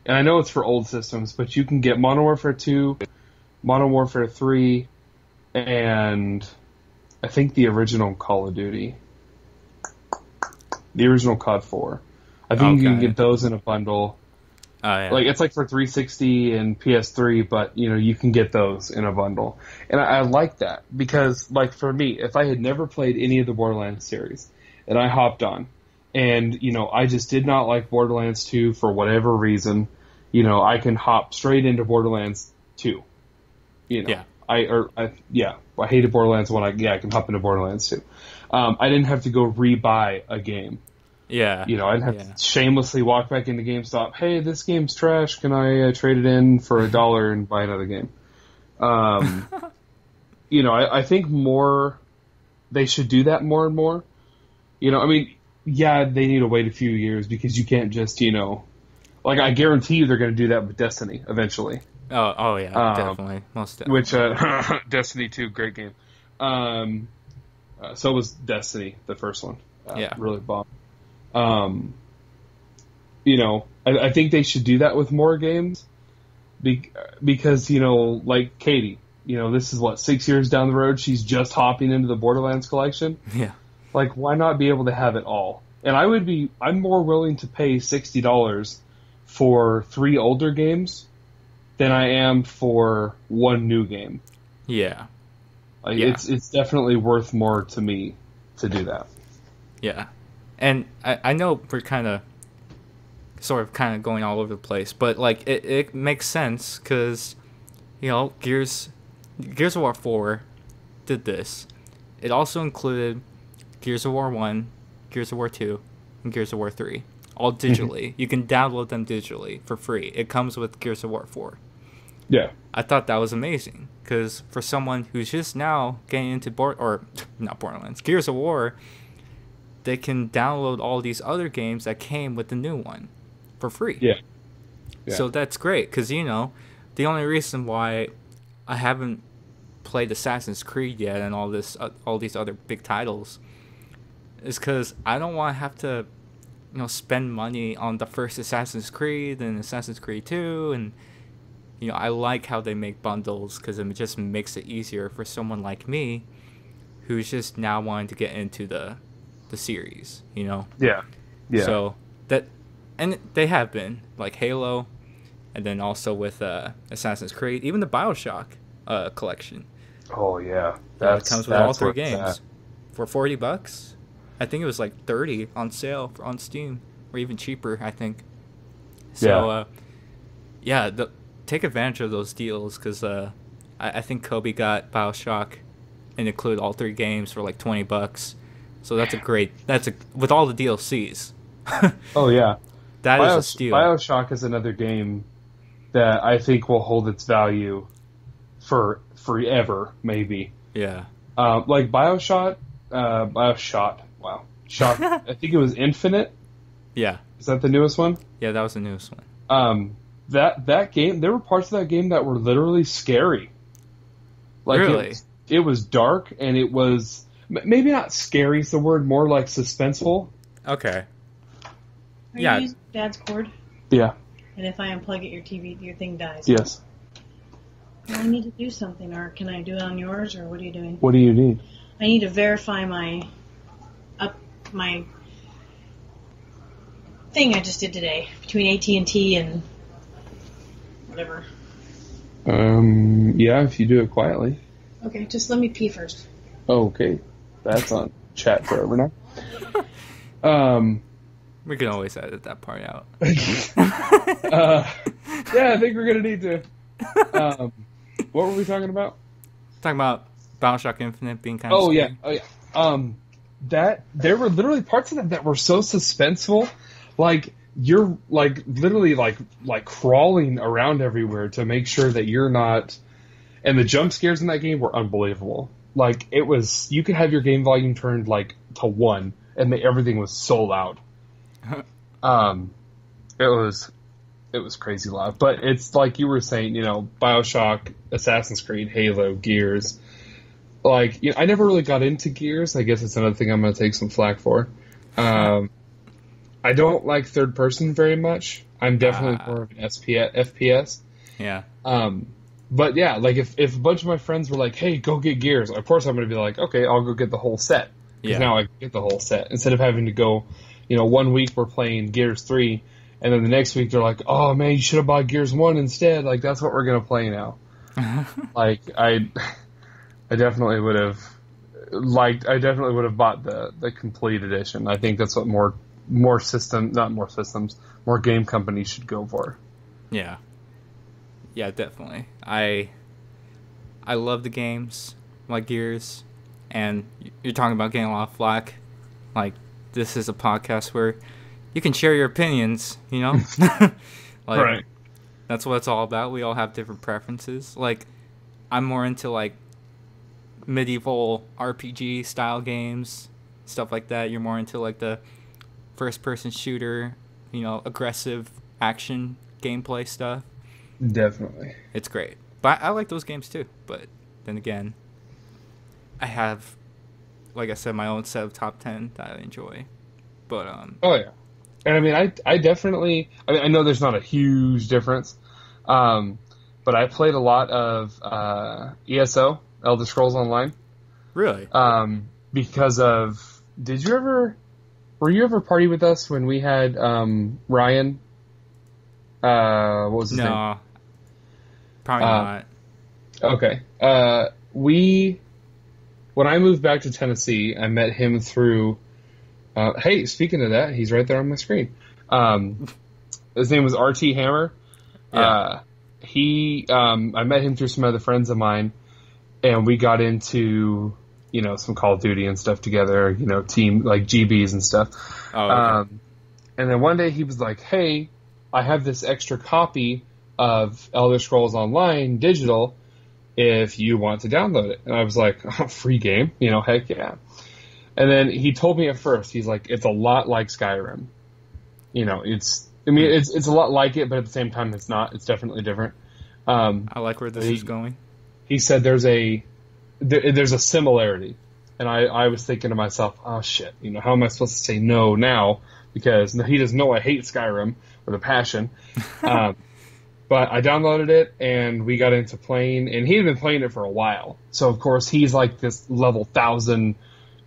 and I know it's for old systems, but you can get Modern Warfare 2, Modern Warfare 3, and I think the original Call of Duty. The original COD 4. I think you can get those in a bundle. Oh, yeah. Like, it's like for 360 and PS3, but, you can get those in a bundle. And I like that, because, like, for me, if I had never played any of the Borderlands series, and I hopped on, and, I just did not like Borderlands 2 for whatever reason, I can hop straight into Borderlands 2. Yeah. I hated Borderlands 1. I can hop into Borderlands 2. I didn't have to go re-buy a game. Yeah. I didn't have to shamelessly walk back into GameStop. Hey, this game's trash. Can I trade it in for $1 and buy another game? I think they should do that more and more. They need to wait a few years, because you can't just, I guarantee you they're going to do that with Destiny eventually. Oh yeah, definitely. Most definitely. Which, Destiny 2, great game. So was Destiny, the first one. Really bomb. I think they should do that with more games, because, like Katie, this is what, 6 years down the road, she's just hopping into the Borderlands collection. Yeah. Like, why not be able to have it all? And I'm more willing to pay $60 for 3 older games than I am for one new game. Yeah. It's definitely worth more to me to do that. Yeah. And I know we're kind of going all over the place, but, like, it makes sense, because, Gears of War 4 did this. It also included Gears of War 1, Gears of War 2, and Gears of War 3, all digitally. You can download them digitally for free. It comes with Gears of War 4. Yeah. I thought that was amazing because for someone who's just now getting into not Borderlands, Gears of War, they can download all these other games that came with the new one for free. Yeah. Yeah. So that's great because, you know, the only reason why I haven't played Assassin's Creed yet and all these other big titles is because I don't want to have to, you know, spend money on the first Assassin's Creed and Assassin's Creed 2. And, you know, I like how they make bundles because it just makes it easier for someone like me who's just now wanting to get into the series, you know? Yeah. Yeah. So that, and they have been, like Halo, and then also with Assassin's Creed, even the BioShock collection. Oh, yeah. It comes with all 3 games for $40. I think it was like $30 on sale on Steam, or even cheaper, I think. So, take advantage of those deals because I think Kobe got BioShock and include all 3 games for like $20. So that's with all the DLCs. Oh yeah, that is a steal. BioShock is another game that I think will hold its value for forever, maybe. Yeah. Like Bioshock. Wow. Shock. I think it was Infinite. Yeah. Is that the newest one? Yeah, that was the newest one. That game, there were parts of that game that were literally scary. Like really? It was dark, and it was maybe not scary is the word, more like suspenseful. Okay. Are you using Dad's cord? Yeah. And if I unplug it, your TV, your thing dies. Yes. Well, I need to do something, or can I do it on yours, or what are you doing? What do you need? I need to verify my thing I just did today between AT&T and whatever. Yeah, if you do it quietly. Okay, just let me pee first. Oh, okay. That's on chat forever now. We can always edit that part out. Yeah, I think we're gonna need to. What were we talking about? Talking about BioShock Infinite being kind of scary. Oh yeah. That there were literally parts of that were so suspenseful, like you're like literally like crawling around everywhere to make sure that you're not. And the jump scares in that game were unbelievable. Like it was, you could have your game volume turned like to 1, and everything was so loud. It was crazy loud. But it's like you were saying, you know, BioShock, Assassin's Creed, Halo, Gears. Like, you know, I never really got into Gears. I guess it's another thing I'm going to take some flack for. I don't like third person very much. I'm definitely more of an FPS. Yeah. But yeah, like if a bunch of my friends were like, "Hey, go get Gears," of course I'm going to be like, "Okay, I'll go get the whole set." Because now I can get the whole set instead of having to go. You know, 1 week we're playing Gears 3, and then the next week they're like, "Oh man, you should have bought Gears 1 instead." Like that's what we're going to play now. Like I definitely would have bought the complete edition. I think that's what more game companies should go for. Yeah. Yeah, definitely. I love the games like Gears, and you're talking about getting a lot of flack. Like, this is a podcast where you can share your opinions, you know? Like, right. That's what it's all about. We all have different preferences. Like, I'm more into, like, medieval RPG style games, stuff like that. You're more into, like, the first-person shooter, you know, aggressive action gameplay stuff. Definitely. It's great. But I like those games too. But then again, I have, like I said, my own set of top 10 that I enjoy. But oh yeah. And I mean I definitely I know there's not a huge difference. But I played a lot of ESO, Elder Scrolls Online. Really? Because of were you ever party with us when we had Ryan? What was his name? No. Probably not. Okay. When I moved back to Tennessee, I met him through. Hey, speaking of that, he's right there on my screen. His name was R.T. Hammer. Yeah. I met him through some other friends of mine, and we got into, you know, some Call of Duty and stuff together. You know, team like GBs and stuff. Oh, okay. And then one day he was like, "Hey, I have this extra copy of Elder Scrolls Online digital if you want to download it. And I was like, oh, free game? Heck yeah. And then he told me at first, he's like, it's a lot like Skyrim. It's a lot like it, but at the same time, it's not. It's definitely different. I like where this is going. He said there's a similarity. And I was thinking to myself, oh shit, how am I supposed to say no now? Because he doesn't know I hate Skyrim with a passion. But I downloaded it, and we got into playing, and he had been playing it for a while. So, of course, he's like this level 1,000,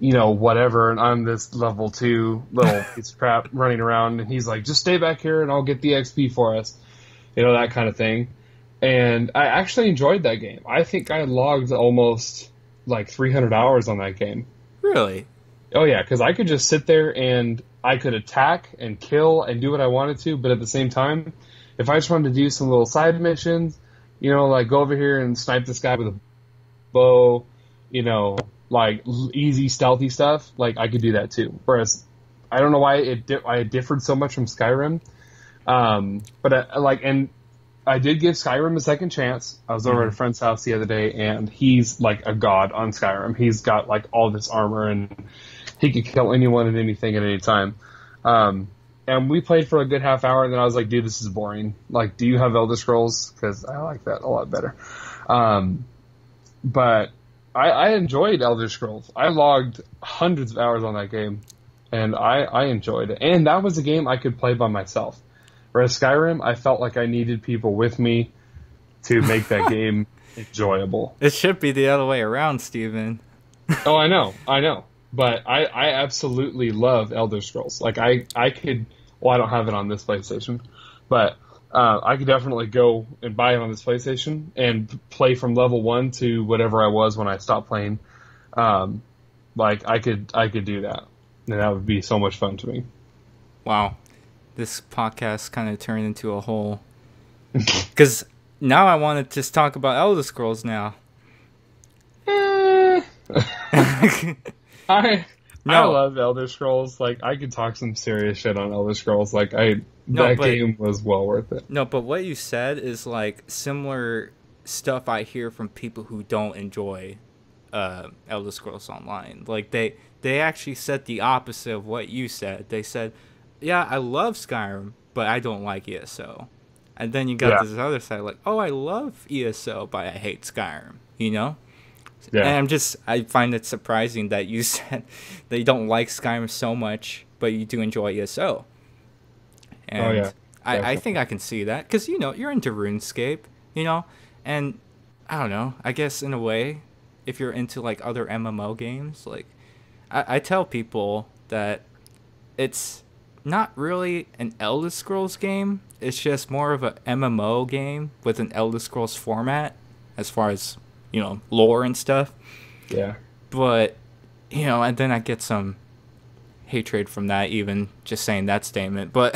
whatever, and I'm this level 2 little piece of crap running around, and he's like, just stay back here, and I'll get the XP for us. That kind of thing. And I actually enjoyed that game. I think I logged almost, 300 hours on that game. Really? Oh, yeah, because I could just sit there, and I could attack and kill and do what I wanted to, but at the same time, if I just wanted to do some little side missions, go over here and snipe this guy with a bow, easy stealthy stuff, I could do that too. Whereas, I don't know why it differed so much from Skyrim. But and I did give Skyrim a second chance. I was over at a friend's house the other day, and he's like a god on Skyrim. He's got all this armor, and he could kill anyone and anything at any time. And we played for a good half hour, and then I was like, dude, this is boring. Do you have Elder Scrolls? Because I like that a lot better. But I enjoyed Elder Scrolls. I logged hundreds of hours on that game, and I enjoyed it. And that was a game I could play by myself. Whereas Skyrim, I felt like I needed people with me to make that game enjoyable. It should be the other way around, Steven. Oh, I know. But I absolutely love Elder Scrolls. I could... Well, I don't have it on this PlayStation. But I could definitely go and buy it on this PlayStation and play from level 1 to whatever I was when I stopped playing. I could do that. And that would be so much fun to me. Wow. This podcast kind of turned into a whole... Because now I want to just talk about Elder Scrolls now. I love Elder Scrolls. I could talk some serious shit on Elder Scrolls. That game was well worth it. No, but what you said is similar stuff I hear from people who don't enjoy Elder Scrolls Online. They actually said the opposite of what you said. They said, yeah, I love Skyrim, but I don't like ESO. And then you got this other side oh, I love ESO, but I hate Skyrim, Yeah. And I find it surprising that you said that you don't like Skyrim so much, but you do enjoy ESO. And I think I can see that, because, you're into RuneScape, and I don't know, I guess in a way, if you're into, other MMO games, I tell people that it's not really an Elder Scrolls game, it's just more of an MMO game with an Elder Scrolls format, as far as lore and stuff. Yeah. But, and then I get some hatred from that, even just saying that statement. But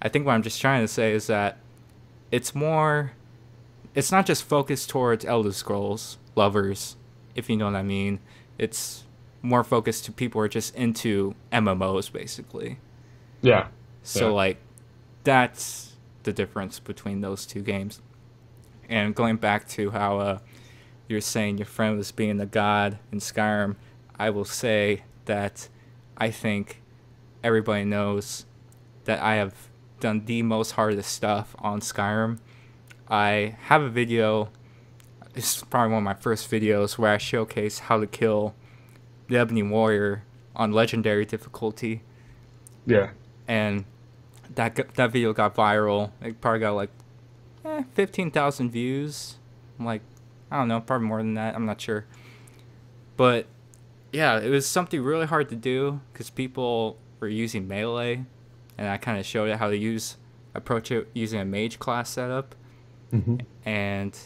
I think what I'm just trying to say is that it's not just focused towards Elder Scrolls lovers, if you know what I mean. It's more focused to people who are just into MMOs, basically. Yeah. So, that's the difference between those two games. And going back to how, you're saying your friend was being a god in Skyrim, I will say that I think everybody knows that I have done the most hardest stuff on Skyrim. I have a video, it's probably one of my first videos, where I showcase how to kill the Ebony Warrior on Legendary difficulty. Yeah. And that video got viral. It probably got 15,000 views. I don't know, probably more than that. I'm not sure. But, yeah, it was something really hard to do because people were using melee. And I kind of showed it how to approach it using a mage class setup. Mm-hmm. And,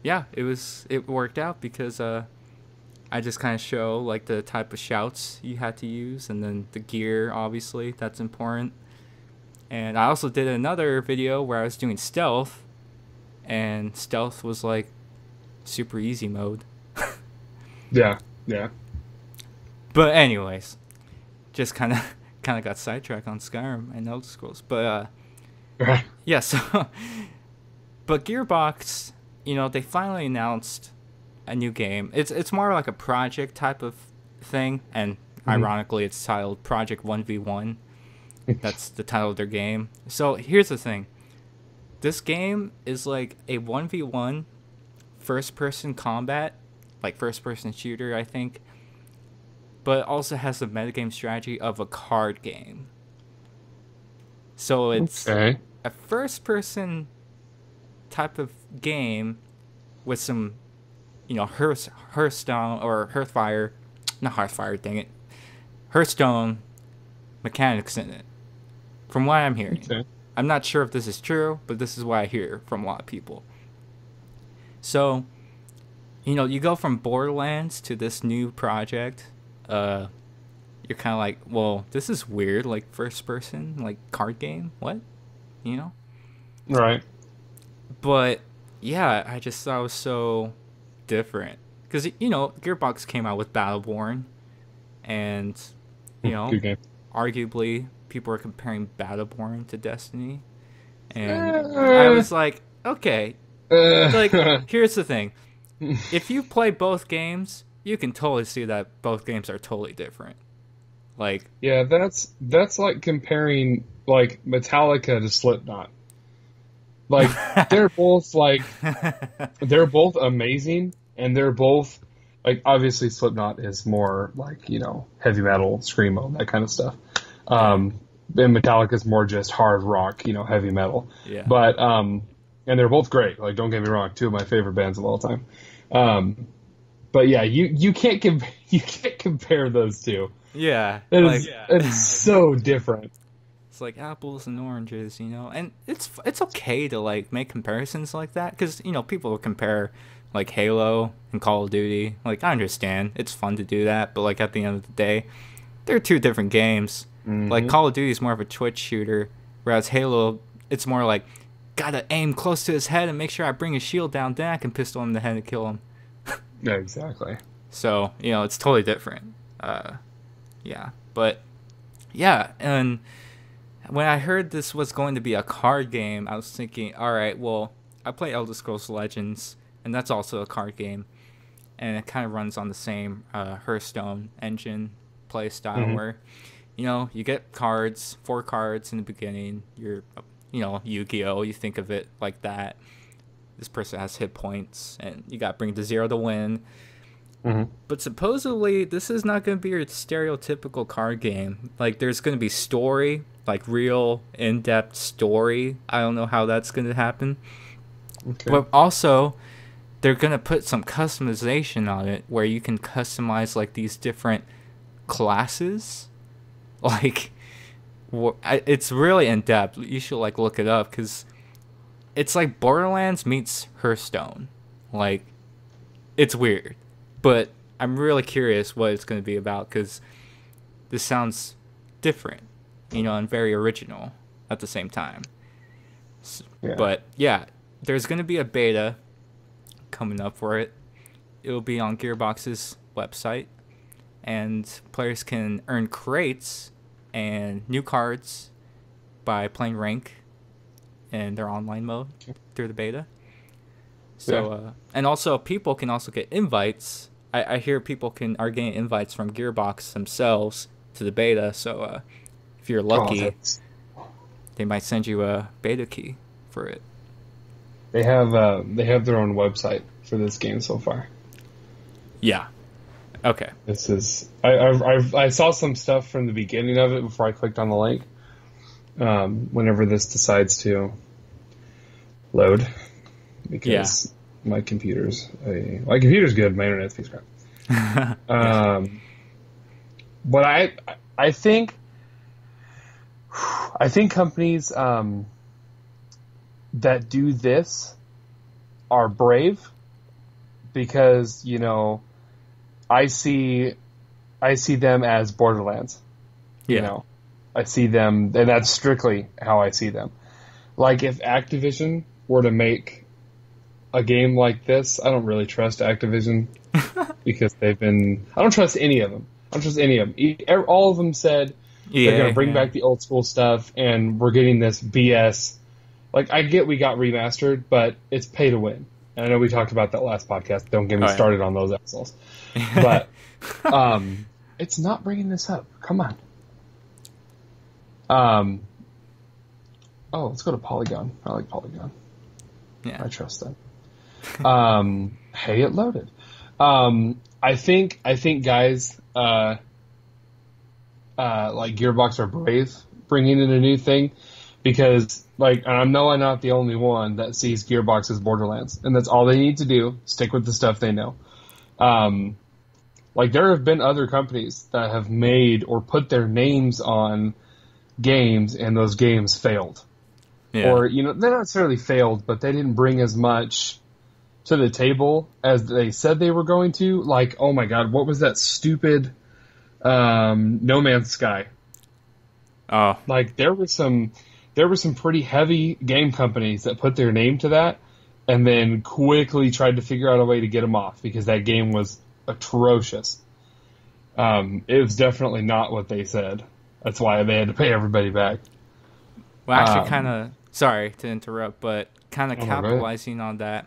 yeah, it worked out because I just kind of show, the type of shouts you had to use. And then the gear, obviously, that's important. And I also did another video where I was doing stealth. And stealth was, super easy mode. Yeah. But anyways, just kind of got sidetracked on Skyrim and Elder Scrolls. But yeah, so But Gearbox, they finally announced a new game. It's more like a project type of thing, and ironically, it's titled Project 1v1. That's the title of their game. So here's the thing. This game is like a 1v1 first-person combat, like first-person shooter, I think. But it also has the metagame strategy of a card game. So it's a first-person type of game with some, Hearthstone or Hearthfire, not Hearthfire, dang it, Hearthstone mechanics in it. From what I'm hearing. Okay. I'm not sure if this is true, but this is what I hear from a lot of people. So, you go from Borderlands to this new project. You're kind of like, well, this is weird, like first person, like card game. What? Right. But yeah, I just thought it was so different because Gearbox came out with Battleborn, and good game. Arguably people are comparing Battleborn to Destiny, and I was like, okay, like here's the thing: if you play both games, you can totally see that both games are totally different. Like, yeah, that's like comparing like Metallica to Slipknot. Like they're both amazing, and they're both like, obviously Slipknot is more like, heavy metal, screamo, that kind of stuff. And Metallica's more just hard rock, heavy metal. Yeah. But and they're both great. Like, don't get me wrong, two of my favorite bands of all time. But yeah, you can't compare those two. Yeah. It's so different. It's like apples and oranges, and it's okay to like make comparisons like that because people will compare like Halo and Call of Duty. Like, I understand it's fun to do that, but like at the end of the day, they're two different games. Like, Call of Duty is more of a twitch shooter, whereas Halo, it's more like, gotta aim close to his head and make sure I bring his shield down, then I can pistol him in the head and kill him. Yeah, exactly. So it's totally different. Yeah, but yeah, and when I heard this was going to be a card game, I was thinking, all right, well, I play Elder Scrolls Legends, and that's also a card game, and it kind of runs on the same Hearthstone engine play style where, you get cards, 4 cards in the beginning. You're, Yu-Gi-Oh! You think of it like that. This person has hit points, and you got to bring it to 0 to win. But supposedly, this is not going to be your stereotypical card game. Like, there's going to be story, like real in-depth story. I don't know how that's going to happen. Okay. But also, they're going to put some customization on it where you can customize like these different classes. Like, it's really in-depth. You should like look it up because it's like Borderlands meets Hearthstone. Like, it's weird. But I'm really curious what it's going to be about because this sounds different, and very original at the same time. Yeah. But yeah, there's going to be a beta coming up for it. It'll be on Gearbox's website, and players can earn crates and new cards by playing rank in their online mode through the beta. So, and also people can also get invites. I hear people are getting invites from Gearbox themselves to the beta. So, if you're lucky, they might send you a beta key for it. They have their own website for this game so far. Yeah. Okay. This is I saw some stuff from the beginning of it before I clicked on the link. Whenever this decides to load, because my computer's good, my internet speeds crap. But I think companies that do this are brave because I see them as Borderlands. I see them, and that's strictly how I see them. Like, if Activision were to make a game like this, I don't really trust Activision because I don't trust any of them. All of them said they're going to bring back the old school stuff, and we're getting this BS like, I get we got remastered, but it's pay to win. And I know we talked about that last podcast. Don't get me started on those assholes. But it's not bringing this up. Come on. Let's go to Polygon. I like Polygon. Yeah. I trust them. Hey, it loaded. I think guys like Gearbox are brave bringing in a new thing, because like, and I know I'm not the only one that sees Gearbox as Borderlands, and that's all they need to do. Stick with the stuff they know. Like, there have been other companies that have made or put their names on games, and those games failed. Yeah. Or, they not necessarily failed, but they didn't bring as much to the table as they said they were going to. Like, oh my god, what was that stupid No Man's Sky? Oh. Like, there were some pretty heavy game companies that put their name to that and then quickly tried to figure out a way to get them off, because that game was atrocious. It was definitely not what they said. That's why they had to pay everybody back. Well, actually, kind of, sorry to interrupt, but kind of capitalizing on that,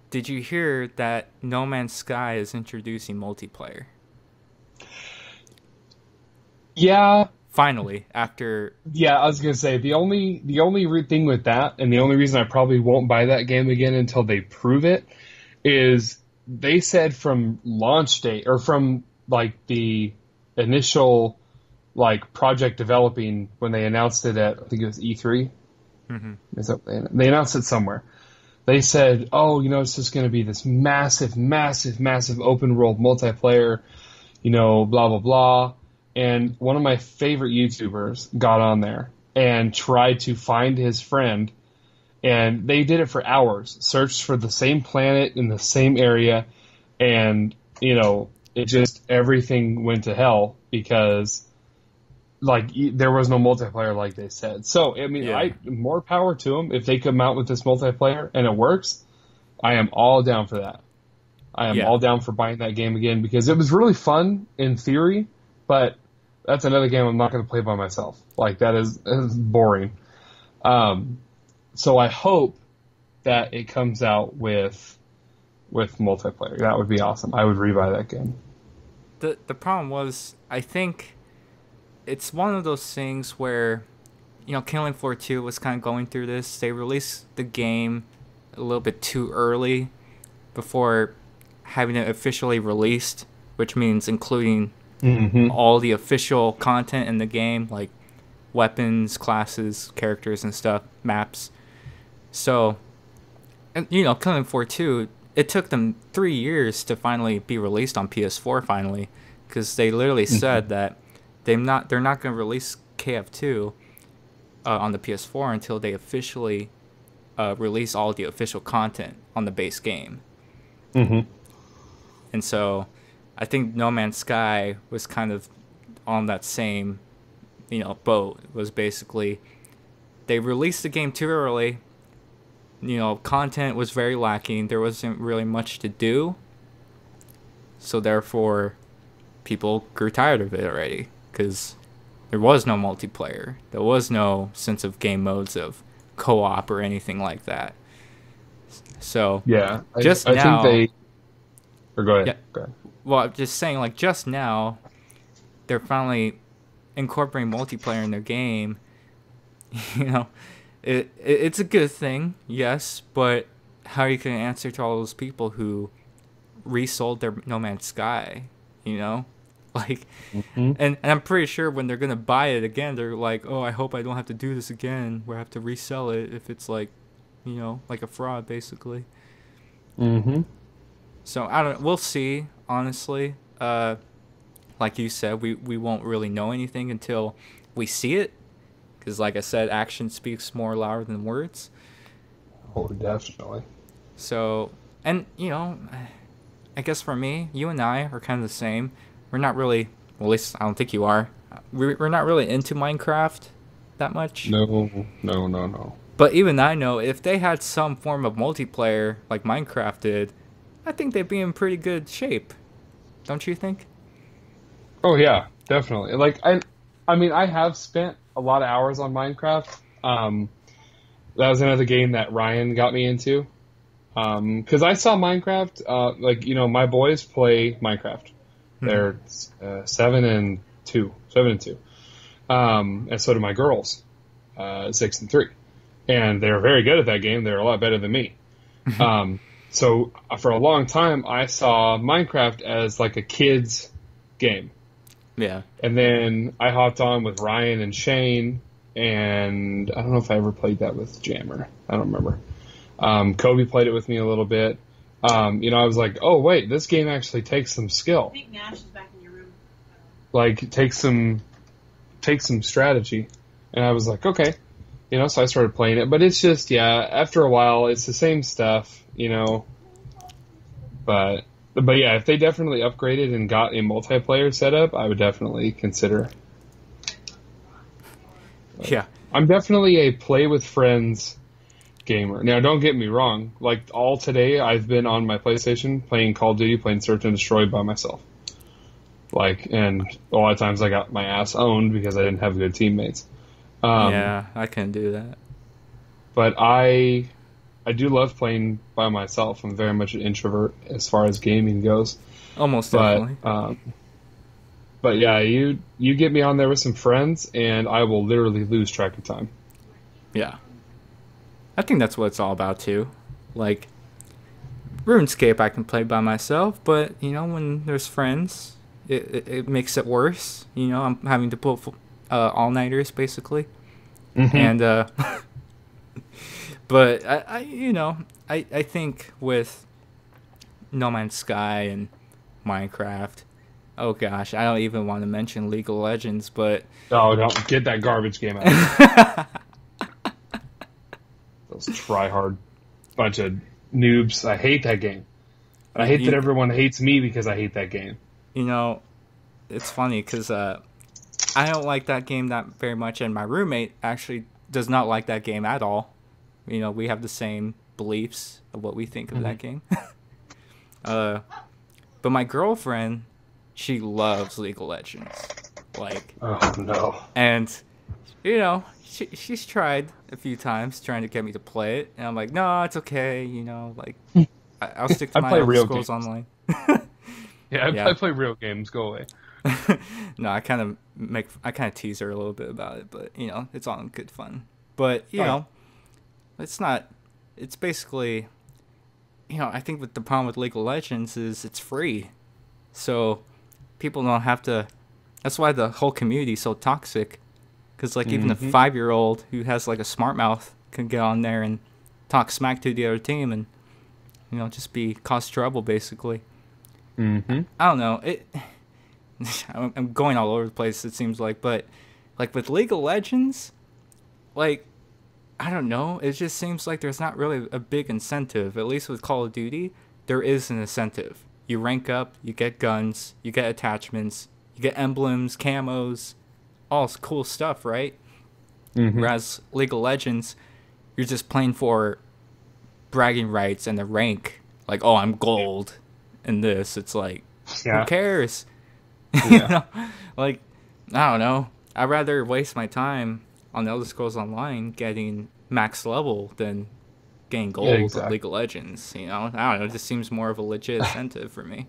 did you hear that No Man's Sky is introducing multiplayer? Yeah. Finally, after... Yeah, I was going to say, the only thing with that, and the only reason I probably won't buy that game again until they prove it, is they said from launch date, or from, like, the initial, like, project developing, when they announced it at, I think it was E3? Mm-hmm. They announced it somewhere. They said, it's just going to be this massive, massive, massive open world multiplayer, blah, blah, blah. And one of my favorite YouTubers got on there and tried to find his friend, and they did it for hours, searched for the same planet in the same area, and, it just, everything went to hell because, like, there was no multiplayer like they said. So, I mean, more power to them. If they come out with this multiplayer and it works, I am all down for that. I am all down for buying that game again, because it was really fun in theory, but that's another game I'm not going to play by myself. Like, that is boring. So I hope that it comes out with multiplayer. That would be awesome. I would rebuy that game. The problem was, I think it's one of those things where, Killing Floor 2 was kind of going through this. They released the game a little bit too early before having it officially released, which means including all the official content in the game, like weapons, classes, characters and stuff, maps. So, and, Killing Floor 2, it took them 3 years to finally be released on PS4 finally, because they literally said that they're not going to release KF2 on the PS4 until they officially release all the official content on the base game. Mm-hmm. And so I think No Man's Sky was kind of on that same, boat. It was basically, they released the game too early. Content was very lacking. There wasn't really much to do. So therefore, people grew tired of it already, because there was no multiplayer. There was no sense of game modes of co-op or anything like that. So yeah, I now, think they. Or go ahead. Yeah, go ahead. Well, I'm just saying, like, just now, they're finally incorporating multiplayer in their game. It's a good thing, yes, but how are you going to answer to all those people who resold their No Man's Sky, Like, and I'm pretty sure when they're going to buy it again, they're like, oh, I hope I don't have to do this again, where I have to resell it if it's like, like a fraud, basically. Mm-hmm. So, we'll see, honestly. Like you said, we won't really know anything until we see it. Because, like I said, action speaks more louder than words. Oh, definitely. So, and, I guess for me, you and I are kind of the same. We're not really, well, at least I don't think you are. We're not really into Minecraft that much. No. But even I know, if they had some form of multiplayer like Minecraft did, I think they'd be in pretty good shape. Don't you think? Oh, yeah, definitely. Like, I mean, I have spent a lot of hours on Minecraft. that was another game that Ryan got me into. Because I saw Minecraft, like, you know, my boys play Minecraft. They're 7 and 2. And so do my girls, 6 and 3. And they're very good at that game. They're a lot better than me. So for a long time, I saw Minecraft as like a kid's game. Yeah. And then I hopped on with Ryan and Shane, and I don't know if I ever played that with Jammer. I don't remember. Kobe played it with me a little bit. You know, I was like, oh, wait, this game actually takes some skill. I think Nash is back in your room. Like, takes some strategy. And I was like, okay. You know, so I started playing it. But it's just, yeah, after a while, it's the same stuff, you know. But yeah, if they definitely upgraded and got a multiplayer setup, I would definitely consider. But Yeah. I'm definitely a play with friends gamer. Now, don't get me wrong. Like, all today, I've been on my PlayStation playing Call of Duty, playing Search and Destroy by myself. Like, and a lot of times I got my ass owned because I didn't have good teammates. Yeah, I couldn't do that. But I do love playing by myself. I'm very much an introvert as far as gaming goes. Almost definitely. But yeah, you get me on there with some friends, and I will literally lose track of time. Yeah. I think that's what it's all about, too. Like, RuneScape I can play by myself, but, you know, when there's friends, it makes it worse. You know, I'm having to pull all-nighters, basically. Mm-hmm. And, but, I think with No Man's Sky and Minecraft, oh gosh, I don't even want to mention League of Legends, but... Oh, don't get that garbage game out. Those try-hard bunch of noobs. I hate that game. And I hate that everyone hates me because I hate that game. You know, it's funny because I don't like that game that very much, and my roommate actually does not like that game at all. You know, we have the same beliefs of what we think of that game. But my girlfriend, she loves League of Legends. Like, oh no. And, you know, she's tried a few times trying to get me to play it, and I'm like, no, it's okay, you know, like, I'll stick to my Elder Scrolls Online. I play real games, go away. No, I kind of tease her a little bit about it, but, you know, it's all in good fun. But, you know, it's basically, you know, I think the problem with League of Legends is it's free. So people don't have to, that's why the whole community is so toxic. Because, like, even a 5-year-old who has, like, a smart mouth can get on there and talk smack to the other team and, you know, just cause trouble, basically. Mm-hmm. I don't know. I'm going all over the place, it seems like. But, like, with League of Legends, like, I don't know. It just seems like there's not really a big incentive. At least with Call of Duty, there is an incentive. You rank up, you get guns, you get attachments, you get emblems, camos, all cool stuff, right? Mm-hmm. Whereas League of Legends, you're just playing for bragging rights and the rank. Like, oh, I'm gold in this. It's like, who cares? Yeah. You know? Like, I don't know. I'd rather waste my time on Elder Scrolls Online getting max level than getting gold in League of Legends. You know, I don't know. It just seems more of a legit incentive for me.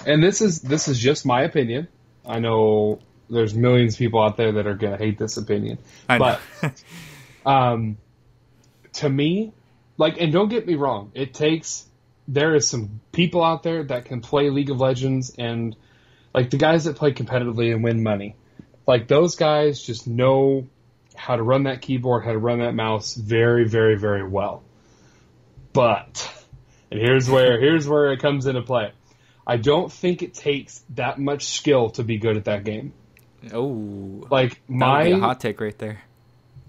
And this is just my opinion. I know there's millions of people out there that are gonna hate this opinion, but to me, like, and don't get me wrong, there is some people out there that can play League of Legends, and like the guys that play competitively and win money, like those guys just know how to run that keyboard, how to run that mouse very, very, very well. But, and here's where it comes into play. I don't think it takes that much skill to be good at that game. Oh, like that would be a hot take right there.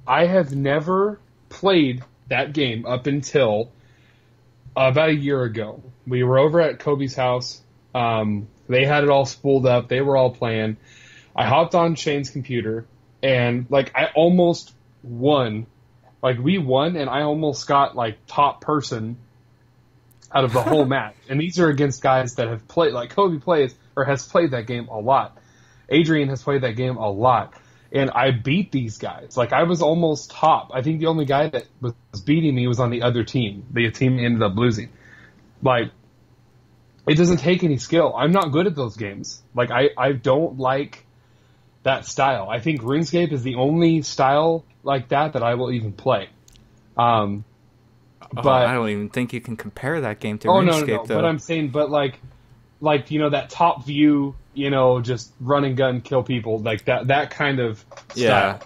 I have never played that game up until about a year ago. We were over at Kobe's house. They had it all spooled up. They were all playing. I hopped on Shane's computer, and like I almost won. Like we won, and I almost got like top person out of the whole match. And these are against guys that have played, like Kobe plays or has played that game a lot. Adrian has played that game a lot. and I beat these guys. Like, I was almost top. I think the only guy that was beating me was on the other team. The team ended up losing. Like, it doesn't take any skill. I'm not good at those games. Like, I don't like that style. I think RuneScape is the only style like that I will even play. But I don't even think you can compare that game to oh, RuneScape, no. though. But I'm saying, like, that top view, just run and gun, kill people, like that kind of style.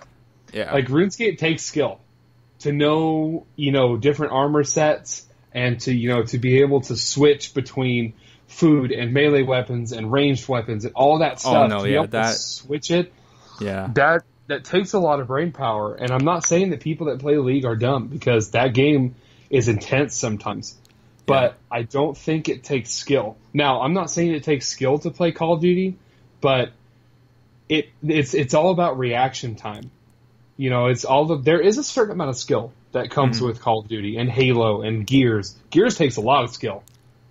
Yeah. Like, RuneScape takes skill to know, different armor sets and to be able to switch between food and melee weapons and ranged weapons and all that stuff. Oh, no, to be able to switch it. Yeah. That takes a lot of brain power. And I'm not saying that people that play League are dumb, because that game is intense sometimes. But I don't think it takes skill. Now, I'm not saying it takes skill to play Call of Duty, but it's all about reaction time. There is a certain amount of skill that comes with Call of Duty and Halo and Gears. Gears takes a lot of skill.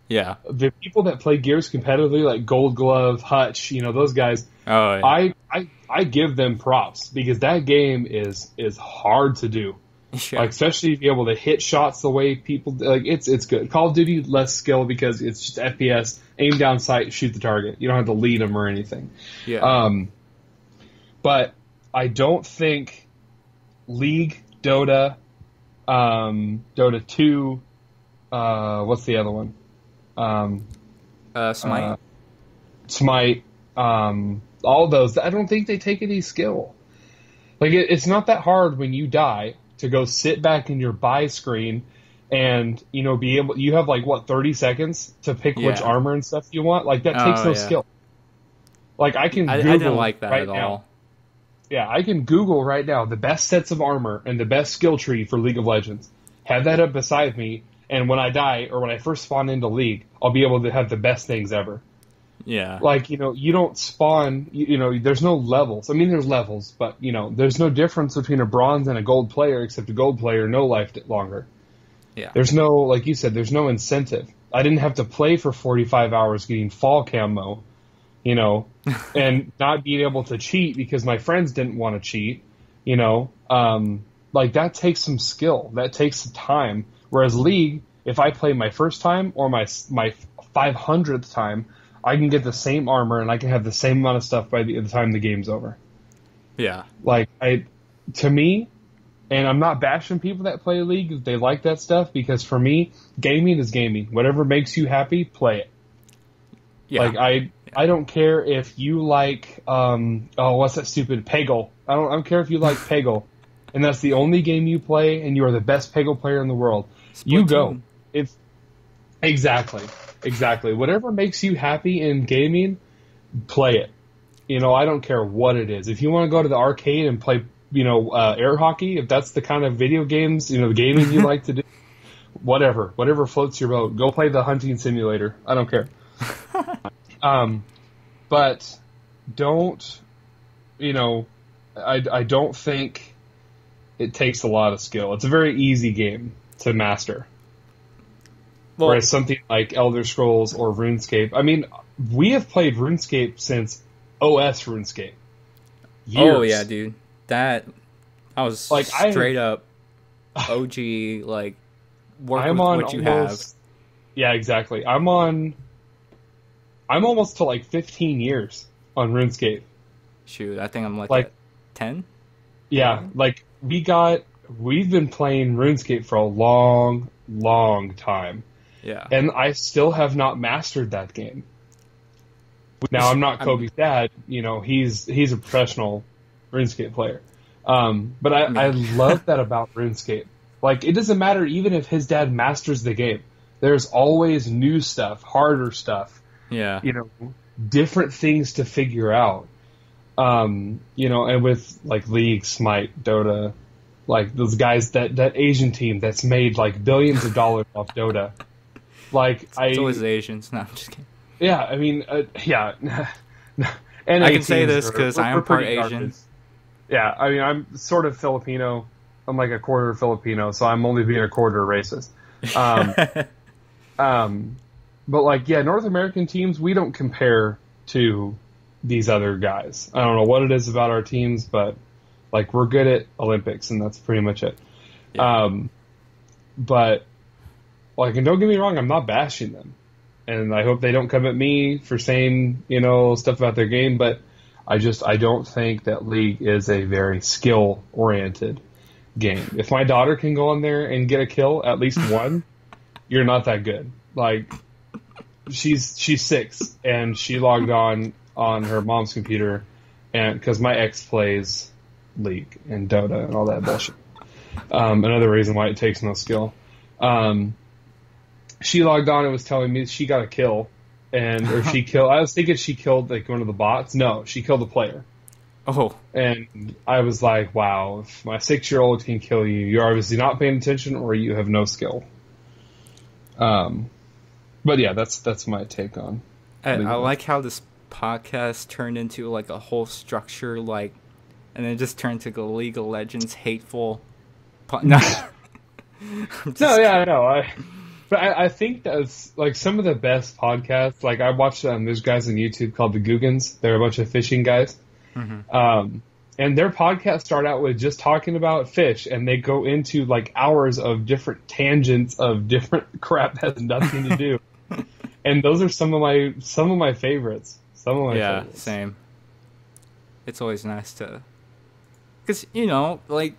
Yeah. The people that play Gears competitively, like Gold Glove, Hutch, those guys, I give them props, because that game is hard to do. Yeah. Like, especially to be able to hit shots the way people like, it's good. Call of Duty, less skill, because it's just FPS, aim down sight, shoot the target. You don't have to lead them or anything. Yeah. But I don't think League, Dota, Dota 2, what's the other one? Smite. Smite, all those, I don't think they take any skill. Like, it's not that hard when you die to go sit back in your buy screen and, you have 30 seconds to pick which armor and stuff you want. Like, that takes no skill. Like, I can Google I didn't like that right at now. all. Yeah, I can Google right now the best sets of armor and the best skill tree for League of Legends. Have that up beside me, and when I die, or when I first spawn into League, I'll be able to have the best things ever. Yeah. Like, you don't spawn, there's no levels. I mean, there's levels, but, there's no difference between a bronze and a gold player, except a gold player no-lifed it longer. Yeah. There's no, like you said, there's no incentive. I didn't have to play for 45 hours getting fall camo, and not being able to cheat because my friends didn't want to cheat, like, that takes some skill. That takes some time. Whereas League, if I play my first time or my 500th time, I can get the same armor and I can have the same amount of stuff by the time the game's over. Yeah. Like, to me, and I'm not bashing people that play League if they like that stuff, because for me, gaming is gaming. Whatever makes you happy, play it. Yeah. Like, I don't care if you like, what's that stupid Peggle? I don't care if you like Peggle, and that's the only game you play, and you are the best Peggle player in the world. You go. Exactly. Whatever makes you happy in gaming, play it. I don't care what it is. If you want to go to the arcade and play, air hockey, if that's the kind of video games, the gaming you like to do, whatever floats your boat. Go play the hunting simulator. I don't care. But don't, I don't think it takes a lot of skill. It's a very easy game to master. Well, whereas something like Elder Scrolls or RuneScape, I mean, we have played RuneScape since OS RuneScape. Years. Oh yeah, dude. That I was like straight up OG. Like, work with what you have. Yeah, exactly. I'm almost to 15 years on RuneScape. Shoot, I think I'm like 10. Yeah, like we've been playing RuneScape for a long time. Yeah. And I still have not mastered that game. Now, I'm not Kobe's dad, he's a professional RuneScape player. But I love that about RuneScape. Like, it doesn't matter even if his dad masters the game. There's always new stuff, harder stuff. Yeah. Different things to figure out. And with League, Smite, Dota, those guys, that Asian team that's made billions of dollars off Dota. It's always the Asians. No, I'm just kidding. Yeah, I mean, yeah. And I can say this because I am part Asian. Garbage. Yeah, I mean, I'm sort of Filipino. I'm a quarter Filipino, so I'm only being a quarter racist. But North American teams, we don't compare to these other guys. I don't know what it is about our teams, but like we're good at Olympics, and that's pretty much it. Yeah. But like, and don't get me wrong, I'm not bashing them, and I hope they don't come at me for saying stuff about their game. But I don't think that League is a very skill oriented game. If my daughter can go in there and get a kill, at least one, you're not that good. Like, she's 6 and she logged on her mom's computer, and because my ex plays League and Dota and all that bullshit. Another reason why it takes no skill. She logged on and was telling me she got a kill, or she killed. I was thinking she killed like one of the bots. No, she killed a player. Oh. And I was like, wow, if my 6-year-old can kill you, you're obviously not paying attention or you have no skill. But yeah, that's my take on. I like how this podcast turned into like a whole structure, like, and then just turned to the League of Legends hateful. No, I know. But I think that's like some of the best podcasts. Like, I watched there's guys on YouTube called the Googans. They're a bunch of fishing guys. Mm-hmm. And their podcasts start out with just talking about fish, and they go into like hours of different tangents of different crap that has nothing to do. And those are some of my favorites. Favorites. Same. It's always nice to, because like,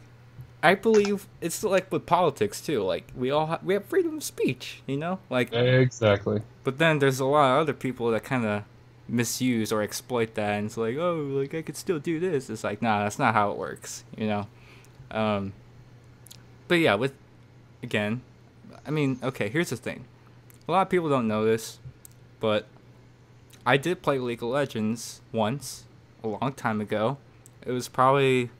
I believe it's like with politics too. Like, we have freedom of speech, like, exactly. But then there's a lot of other people that kind of misuse or exploit that, and it's like, oh, like, I could still do this. It's like, nah, that's not how it works, But yeah, again, I mean, okay, here's the thing. A lot of people don't know this, but I did play League of Legends once, a long time ago. It was probably,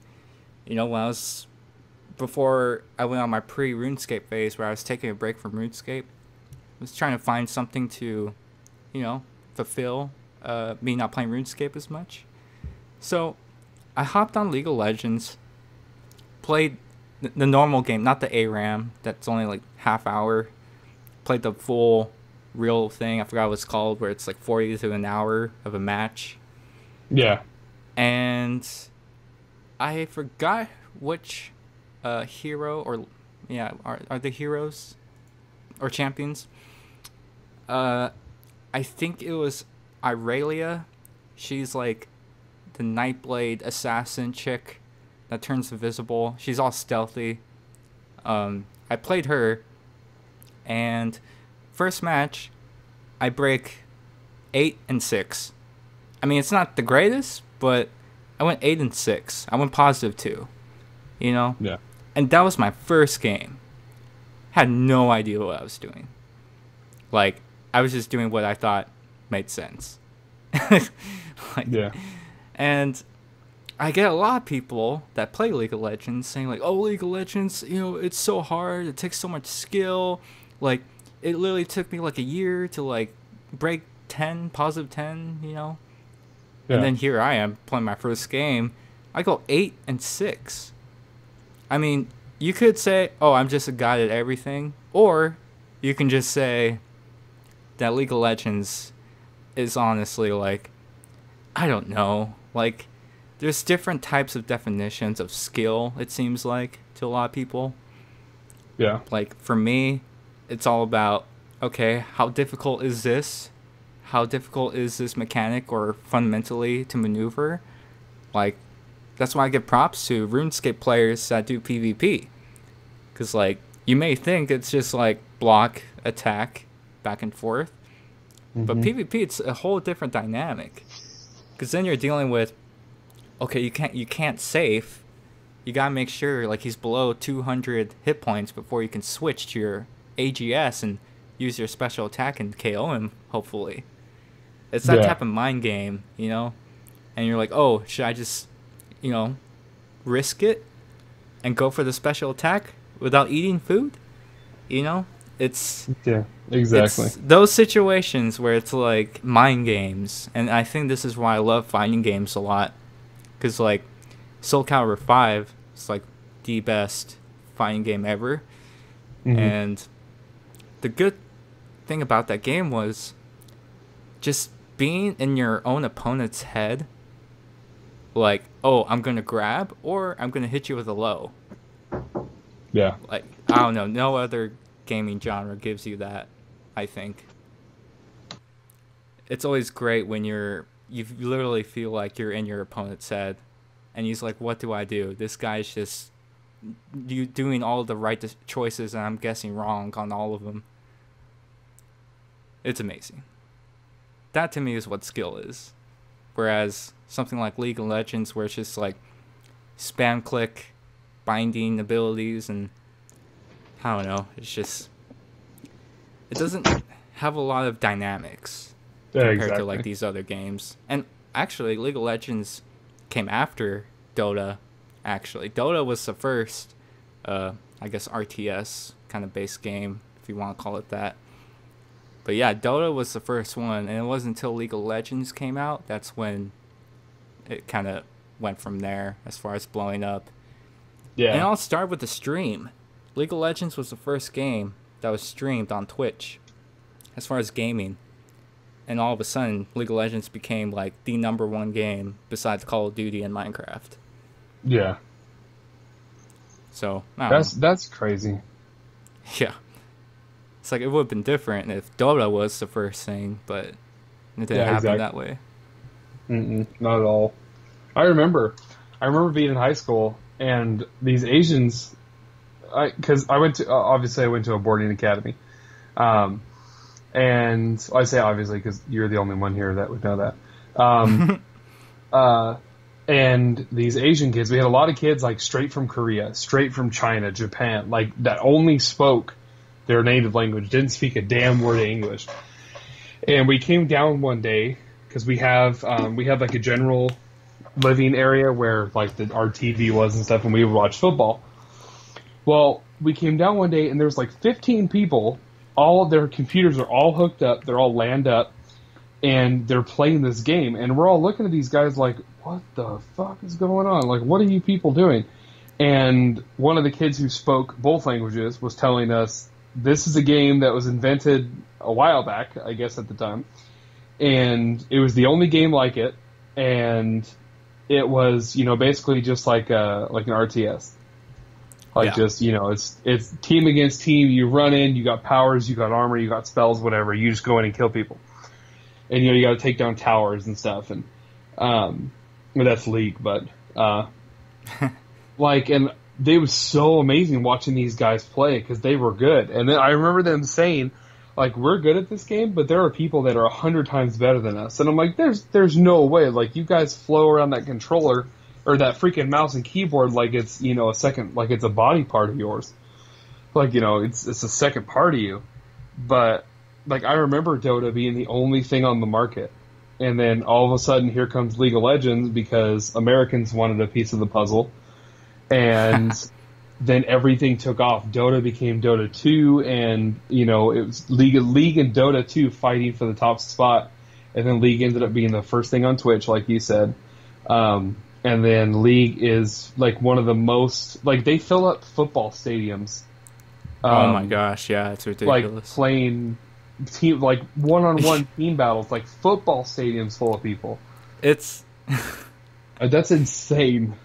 before I went on my pre-RuneScape phase, where I was taking a break from RuneScape. I was trying to find something to, fulfill me not playing RuneScape as much. So I hopped on League of Legends, played the normal game, not the ARAM, that's only like half hour. Played the full real thing, I forgot what it's called, where it's like 40 to an hour of a match. Yeah. And I forgot which hero are the heroes or champions. I think it was Irelia. She's like the Nightblade assassin chick that turns invisible. She's all stealthy. I played her, and first match, I break 8-6. I mean, it's not the greatest, but I went 8-6. I went positive 2. Yeah. And that was my first game. Had no idea what I was doing. Like, I was just doing what I thought made sense. Yeah. And I get a lot of people that play League of Legends saying like, oh, League of Legends, it's so hard. It takes so much skill. Like, it literally took me like a year to like break 10, positive 10, Yeah. And then here I am playing my first game. I go 8-6. I mean, you could say, oh, I'm just a guy at everything. Or you can just say that League of Legends is honestly like, I don't know. Like, there's different types of definitions of skill, it seems like, to a lot of people. Yeah. Like, for me, it's all about, okay, how difficult is this? How difficult is this mechanic or fundamentally to maneuver? Like, that's why I give props to RuneScape players that do PvP. Because, like, you may think it's just, like, block, attack, back and forth. Mm-hmm. But PvP, it's a whole different dynamic. Because then you're dealing with, okay, you can't save. You gotta make sure, like, he's below 200 hit points before you can switch to your AGS and use your special attack and KO him, hopefully. It's that type of mind game, And you're like, oh, should I just, risk it and go for the special attack without eating food? It's... Yeah, exactly. It's those situations where it's like mind games. And I think this is why I love fighting games a lot. Because, like, Soul Calibur 5 is, like, the best fighting game ever. Mm-hmm. And the good thing about that game was just being in your own opponent's head, like, oh, I'm gonna grab or I'm gonna hit you with a low. Yeah. Like, I don't know, no other gaming genre gives you that, I think. It's always great when you literally feel like you're in your opponent's head, and he's like, what do I do? This guy's just doing all the right choices, and I'm guessing wrong on all of them. It's amazing. That to me is what skill is. Whereas something like League of Legends, where it's just like spam click, binding abilities, and I don't know, it doesn't have a lot of dynamics compared to like these other games. And actually, League of Legends came after Dota. Actually, Dota was the first, I guess, RTS kind of base game, if you want to call it that. But yeah, Dota was the first one, and it wasn't until League of Legends came out that's when it kind of went from there as far as blowing up. Yeah. And I'll start with the stream. League of Legends was the first game that was streamed on Twitch as far as gaming. And all of a sudden, League of Legends became like the number one game besides Call of Duty and Minecraft. Yeah. So, that's crazy. Yeah. It's like it would have been different if Dota was the first thing, but it didn't happen that way. Not at all. I remember being in high school, and these Asians, because I went to a boarding academy, and I say obviously because you're the only one here that would know that. And these Asian kids, we had a lot of kids like straight from Korea, straight from China, Japan, like that only spoke their native language, didn't speak a damn word of English. And we came down one day because we have like a general living area where like our TV was and stuff, and we would watch football. Well, we came down one day and there's like 15 people. All their computers are all hooked up. They're all LANed up, and they're playing this game. And we're all looking at these guys like, what the fuck is going on? Like, what are you people doing? And one of the kids who spoke both languages was telling us, this is a game that was invented a while back, I guess at the time, and it was the only game like it, and it was, basically just like an RTS. Just, it's team against team, you run in, you got powers, you got armor, you got spells, whatever, you just go in and kill people. And, you got to take down towers and stuff, and, that's League, but, and they was so amazing watching these guys play because they were good. And then I remember them saying, like, we're good at this game, but there are people that are 100 times better than us. And I'm like, there's no way. Like, you guys flow around that controller or that freaking mouse and keyboard like it's, it's a body part of yours. Like, it's a second part of you. But, like, I remember Dota being the only thing on the market. And then all of a sudden, here comes League of Legends because Americans wanted a piece of the puzzle. And then everything took off. Dota became Dota 2, and, it was League and Dota 2 fighting for the top spot. And then League ended up being the first thing on Twitch, like you said. And then League is, like, one of the most... Like, they fill up football stadiums. Oh my gosh, yeah, it's ridiculous. Like, playing team, like, one-on-one team battles, like, football stadiums full of people. It's... That's insane.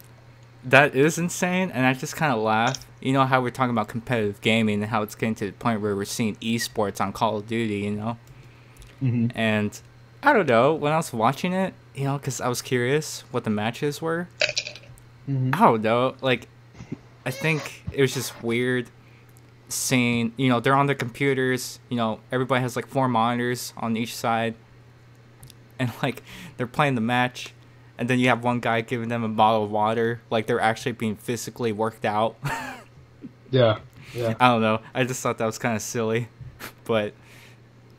That is insane, and I just kind of laugh. You know how we're talking about competitive gaming and how it's getting to the point where we're seeing esports on Call of Duty, Mm-hmm. And I don't know, when I was watching it, because I was curious what the matches were. Mm-hmm. I don't know, like, I think it was just weird seeing, they're on their computers, everybody has like 4 monitors on each side, and like, they're playing the match. And then you have one guy giving them a bottle of water, like they're actually being physically worked out. Yeah. I don't know. I just thought that was kind of silly. But,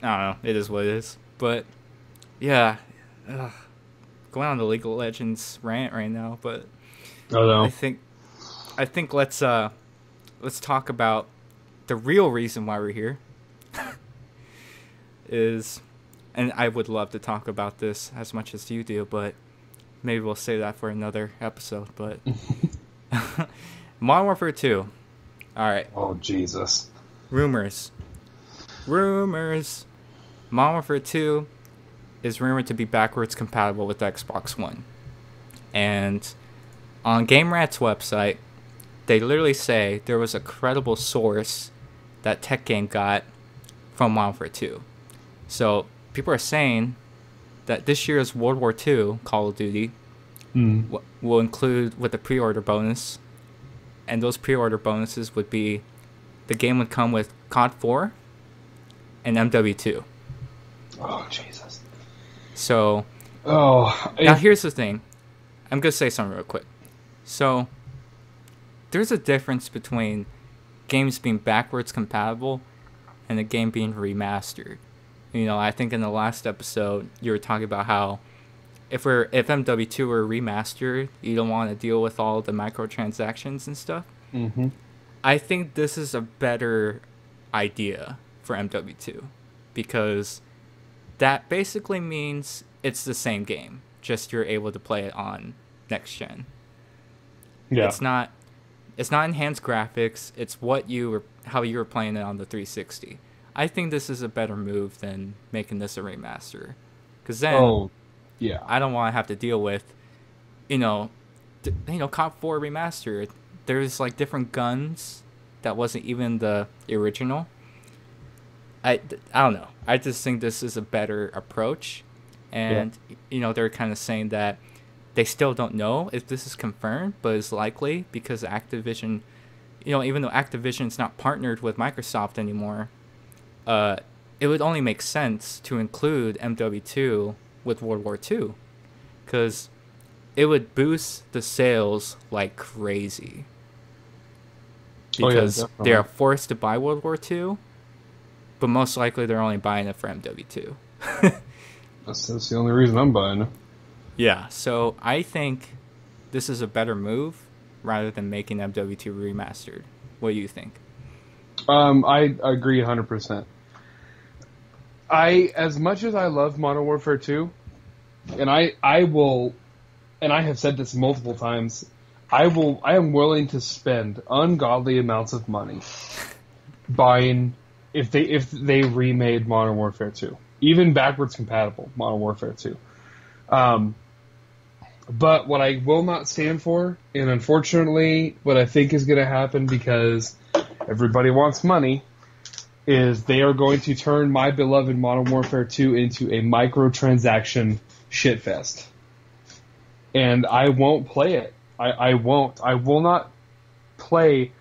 I don't know. It is what it is. But, yeah. Going on the League of Legends rant right now. But I think let's talk about the real reason why we're here. And I would love to talk about this as much as you do, but... Maybe we'll save that for another episode, but... Modern Warfare 2. Alright. Oh, Jesus. Rumors. Modern Warfare 2 is rumored to be backwards compatible with Xbox One. And on Game Rat's website, they literally say there was a credible source that Tech Game got from Modern Warfare 2. So people are saying that this year's World War II Call of Duty will include with a pre-order bonus, and those pre-order bonuses would be the game would come with COD 4 and MW2. Oh, Jesus. So, now here's the thing. I'm going to say something real quick. So, there's a difference between games being backwards compatible and a game being remastered. You know, I think in the last episode, you were talking about how if MW2 were remastered, you don't want to deal with all the microtransactions and stuff. Mm-hmm. I think this is a better idea for MW2 because that basically means it's the same game, just you're able to play it on next gen. Yeah. It's not enhanced graphics, it's how you were playing it on the 360. I think this is a better move than making this a remaster. Cuz then I don't want to have to deal with COD 4 remastered. There's like different guns that wasn't even the original. I don't know. I just think this is a better approach. And, they're kind of saying that they still don't know if this is confirmed, but it's likely because Activision, even though Activision's not partnered with Microsoft anymore, it would only make sense to include MW2 with World War II because it would boost the sales like crazy. Because they are forced to buy World War II, but most likely they're only buying it for MW2. That's the only reason I'm buying it. Yeah, so I think this is a better move rather than making MW2 remastered. What do you think? I agree 100%. As much as I love Modern Warfare 2, and I have said this multiple times, I am willing to spend ungodly amounts of money buying if they remade Modern Warfare 2, even backwards compatible Modern Warfare 2. But what I will not stand for, and unfortunately what I think is going to happen because everybody wants money, is they are going to turn my beloved Modern Warfare 2 into a microtransaction shitfest. And I won't play it. I won't. I will not play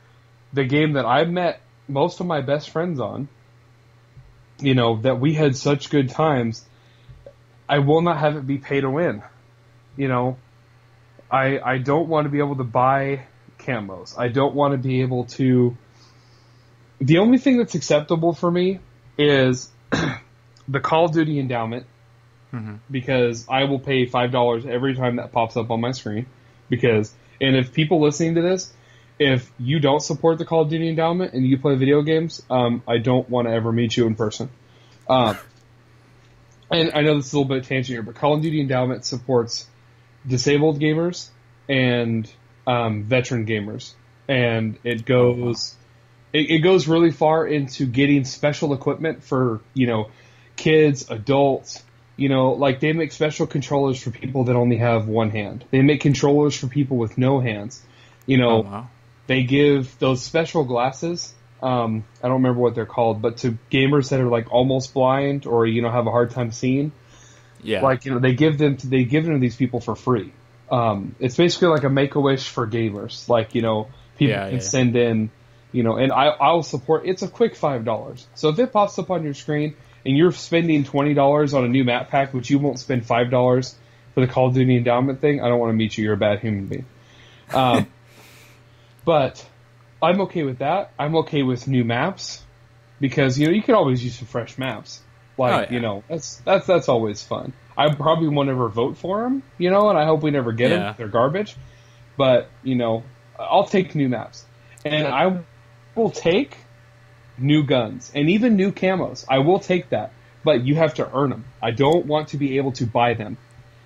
the game that I met most of my best friends on, that we had such good times. I will not have it be pay to win. I don't want to be able to buy camos. I don't want to be able to... The only thing that's acceptable for me is the Call of Duty endowment, because I will pay $5 every time that pops up on my screen. And if people listening to this, if you don't support the Call of Duty endowment and you play video games, I don't want to ever meet you in person. And I know this is a little bit tangent here, but Call of Duty endowment supports disabled gamers and veteran gamers, and it goes really far into getting special equipment for kids, adults. Like they make special controllers for people that only have one hand. They make controllers for people with no hands. They give those special glasses. I don't remember what they're called, but to gamers that are like almost blind or have a hard time seeing. Yeah. They give them to these people for free. It's basically like a Make-A-Wish for gamers. People can send in, and I'll support. It's a quick $5. So if it pops up on your screen and you're spending $20 on a new map pack, which you won't spend $5 for the Call of Duty endowment thing, I don't want to meet you. You're a bad human being. But I'm okay with that. I'm okay with new maps because you can always use some fresh maps. That's always fun. I probably won't ever vote for them, and I hope we never get them. They're garbage. But I'll take new maps, and I will take new guns and even new camos. I will take that, but you have to earn them. I don't want to be able to buy them.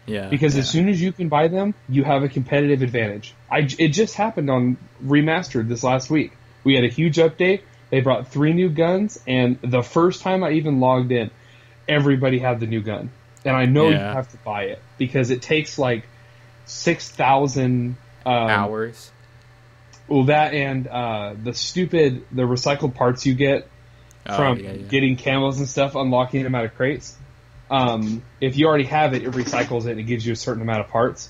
Because as soon as you can buy them, you have a competitive advantage. It just happened on Remastered this last week. We had a huge update. They brought 3 new guns, and the first time I even logged in, everybody had the new gun. and I know you Yeah. have to buy it because it takes like 6,000 Hours. Well, that and the recycled parts you get Oh, from yeah, yeah. getting camos and stuff, unlocking them out of crates. If you already have it, it recycles it and it gives you a certain amount of parts.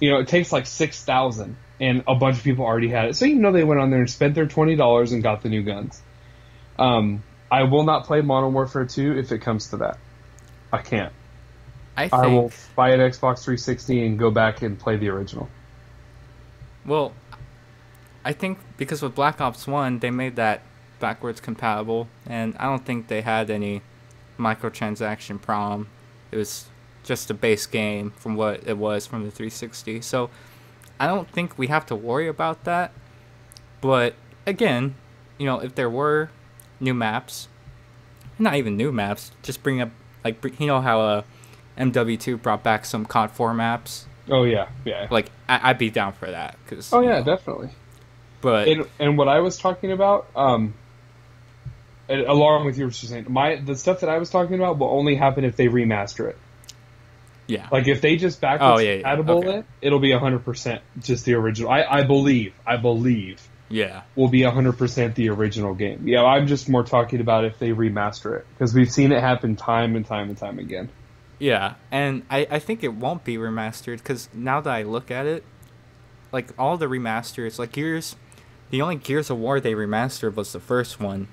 It takes like 6,000, and a bunch of people already had it. So they went on there and spent their $20 and got the new guns. I will not play Modern Warfare 2 if it comes to that. I can't. I will buy an Xbox 360 and go back and play the original. Well, I think because with Black Ops 1, they made that backwards compatible, and I don't think they had any microtransaction problem. It was just a base game from what it was from the 360. So I don't think we have to worry about that. But again, if there were new maps, not even new maps, just bring up, like, how MW2 brought back some COD 4 maps. Oh, yeah, yeah. Like, I'd be down for that. Oh, yeah, definitely. But and what I was talking about, along with yours saying, the stuff that I was talking about will only happen if they remaster it. Yeah. Like, if they just backwards compatible it, it'll be 100% just the original. I believe. Yeah. Will be 100% the original game. Yeah, I'm just more talking about if they remaster it. Because we've seen it happen time and time and time again. Yeah, and I think it won't be remastered, because now that I look at it, like, all the remasters, like the only Gears of War they remastered was the first one.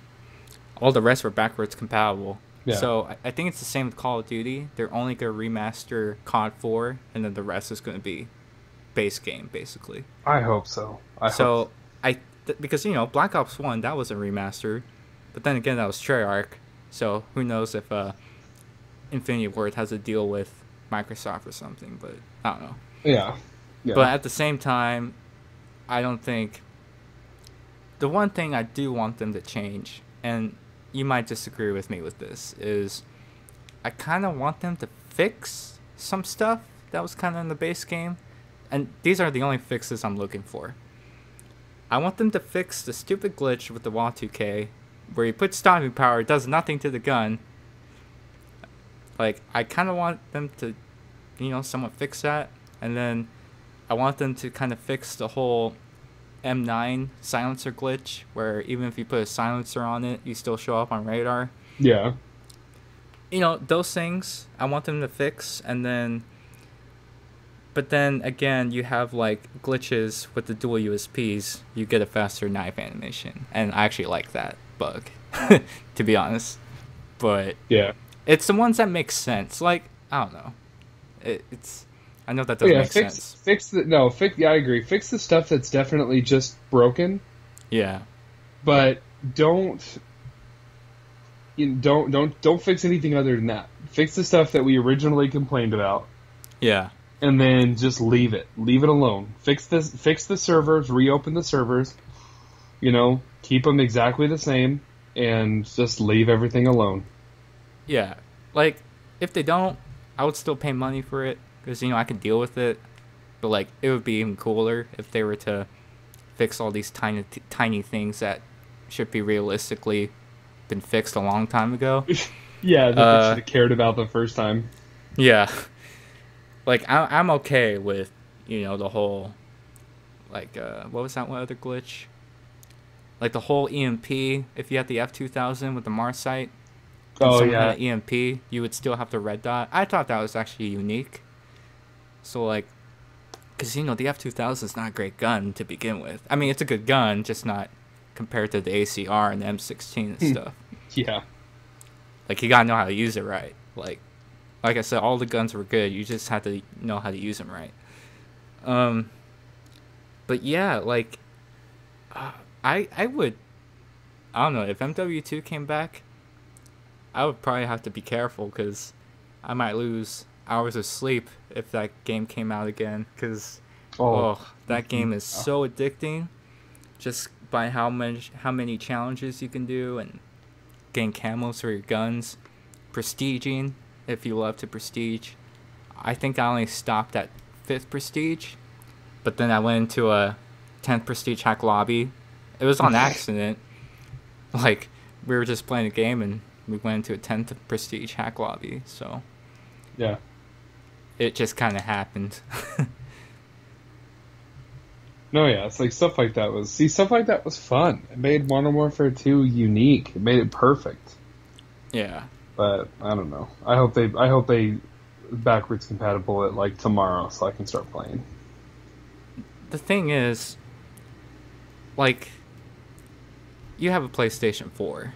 All the rest were backwards compatible. Yeah. So I think it's the same with Call of Duty. They're only going to remaster COD 4, and then the rest is going to be base game, basically. I hope so. Because, Black Ops 1, that was a remaster, but then again, that was Treyarch, so who knows if Infinity Ward has a deal with Microsoft or something, but I don't know. Yeah. But at the same time, I don't think... The one thing I do want them to change, and you might disagree with me with this, is I kind of want them to fix some stuff that was kind of in the base game. And these are the only fixes I'm looking for. I want them to fix the stupid glitch with the WA2K, where you put stopping power, it does nothing to the gun. Like, I kind of want them to, somewhat fix that. And then I want them to kind of fix the whole M9 silencer glitch, where even if you put a silencer on it, you still show up on radar. Yeah. Those things I want them to fix. But then again, you have, like, glitches with the dual USPs. You get a faster knife animation. And I actually like that bug, to be honest. But... yeah. It's the ones that make sense. Like, I don't know. I know that doesn't make sense. I agree. Fix the stuff that's definitely just broken. Yeah. But don't fix anything other than that. Fix the stuff that we originally complained about. Yeah. And then just leave it. Leave it alone. Fix the servers, reopen the servers. Keep them exactly the same, and just leave everything alone. Yeah, like, if they don't, I would still pay money for it, because, I could deal with it, but, like, it would be even cooler if they were to fix all these tiny things that should be realistically been fixed a long time ago. Yeah, that they should have cared about the first time. Yeah. Like, I'm okay with, the whole, like, what was that one other glitch? Like, the whole EMP, if you had the F2000 with the Marsite, oh, someone yeah. had an EMP, you would still have the red dot. I thought that was actually unique. So, like, because, the F2000 is not a great gun to begin with. I mean, it's a good gun, just not compared to the ACR and the M16 and stuff. Yeah. Like, you gotta know how to use it right. Like I said, all the guns were good. You just had to know how to use them right. But yeah, like, I would... I don't know, if MW2 came back, I would probably have to be careful, because I might lose hours of sleep if that game came out again, because that game is so addicting, just by how many challenges you can do, and getting camos for your guns, prestiging if you love to prestige. I think I only stopped at 5th prestige, but then I went into a 10th prestige hack lobby. It was on accident. Like, we were just playing a game, and we went into a 10th prestige hack lobby, so Yeah. it just kind of happened. No, yeah, it's like stuff like that was fun. It made Modern Warfare 2 unique. It made it perfect. Yeah. But I don't know. I hope they backwards compatible it like tomorrow so I can start playing. The thing is, like, you have a PlayStation 4,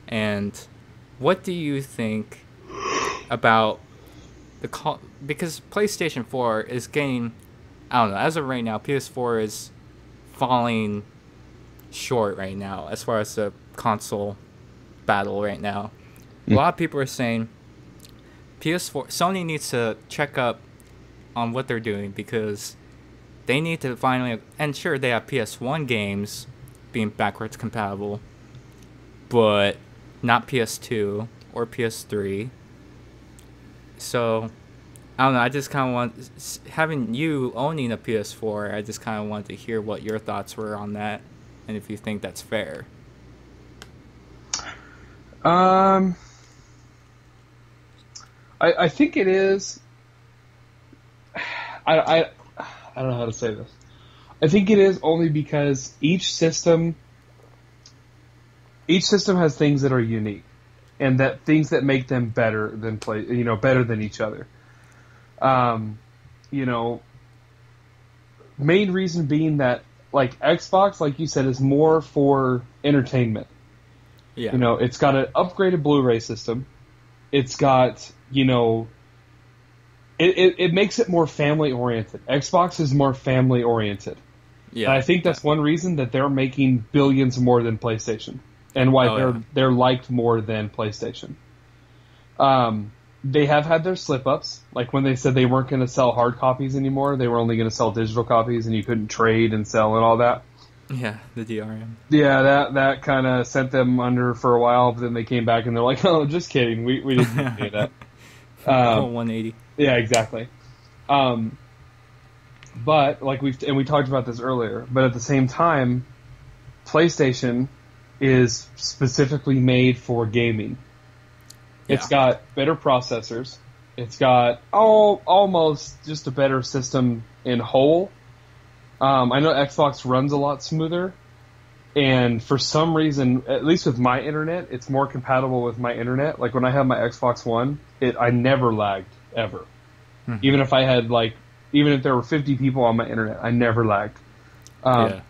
and what do you think about because PlayStation 4 is getting, I don't know, as of right now, PS4 is falling short right now as far as the console battle right now. A lot of people are saying Sony needs to check up on what they're doing, because they need to finally, and sure, they have PS1 games being backwards compatible, but not PS2 or PS3. So, I don't know, I just kind of want, having you owning a PS4, I just kind of wanted to hear what your thoughts were on that, and if you think that's fair. I think it is. I don't know how to say this. I think it is only because each system has things that are unique, and that things that make them better than better than each other. Main reason being that, like, Xbox, like you said, is more for entertainment. Yeah. It's got an upgraded Blu-ray system. It's got, it makes it more family oriented. Xbox is more family oriented. Yeah. And I think that's one reason that they're making billions more than PlayStation, and why they're liked more than PlayStation. They have had their slip-ups, like when they said they weren't going to sell hard copies anymore, they were only going to sell digital copies, and you couldn't trade and sell and all that. Yeah, the DRM. Yeah, that kind of sent them under for a while, but then they came back and they're like, oh, just kidding, we didn't do that. 180. Yeah, exactly. But, like we talked about this earlier, but at the same time, PlayStation is specifically made for gaming. Yeah. It's got better processors. It's got almost just a better system in whole. I know Xbox runs a lot smoother, and for some reason, at least with my internet, it's more compatible with my internet. Like when I have my Xbox One, I never lagged ever. Mm-hmm. Even if there were 50 people on my internet, I never lagged. But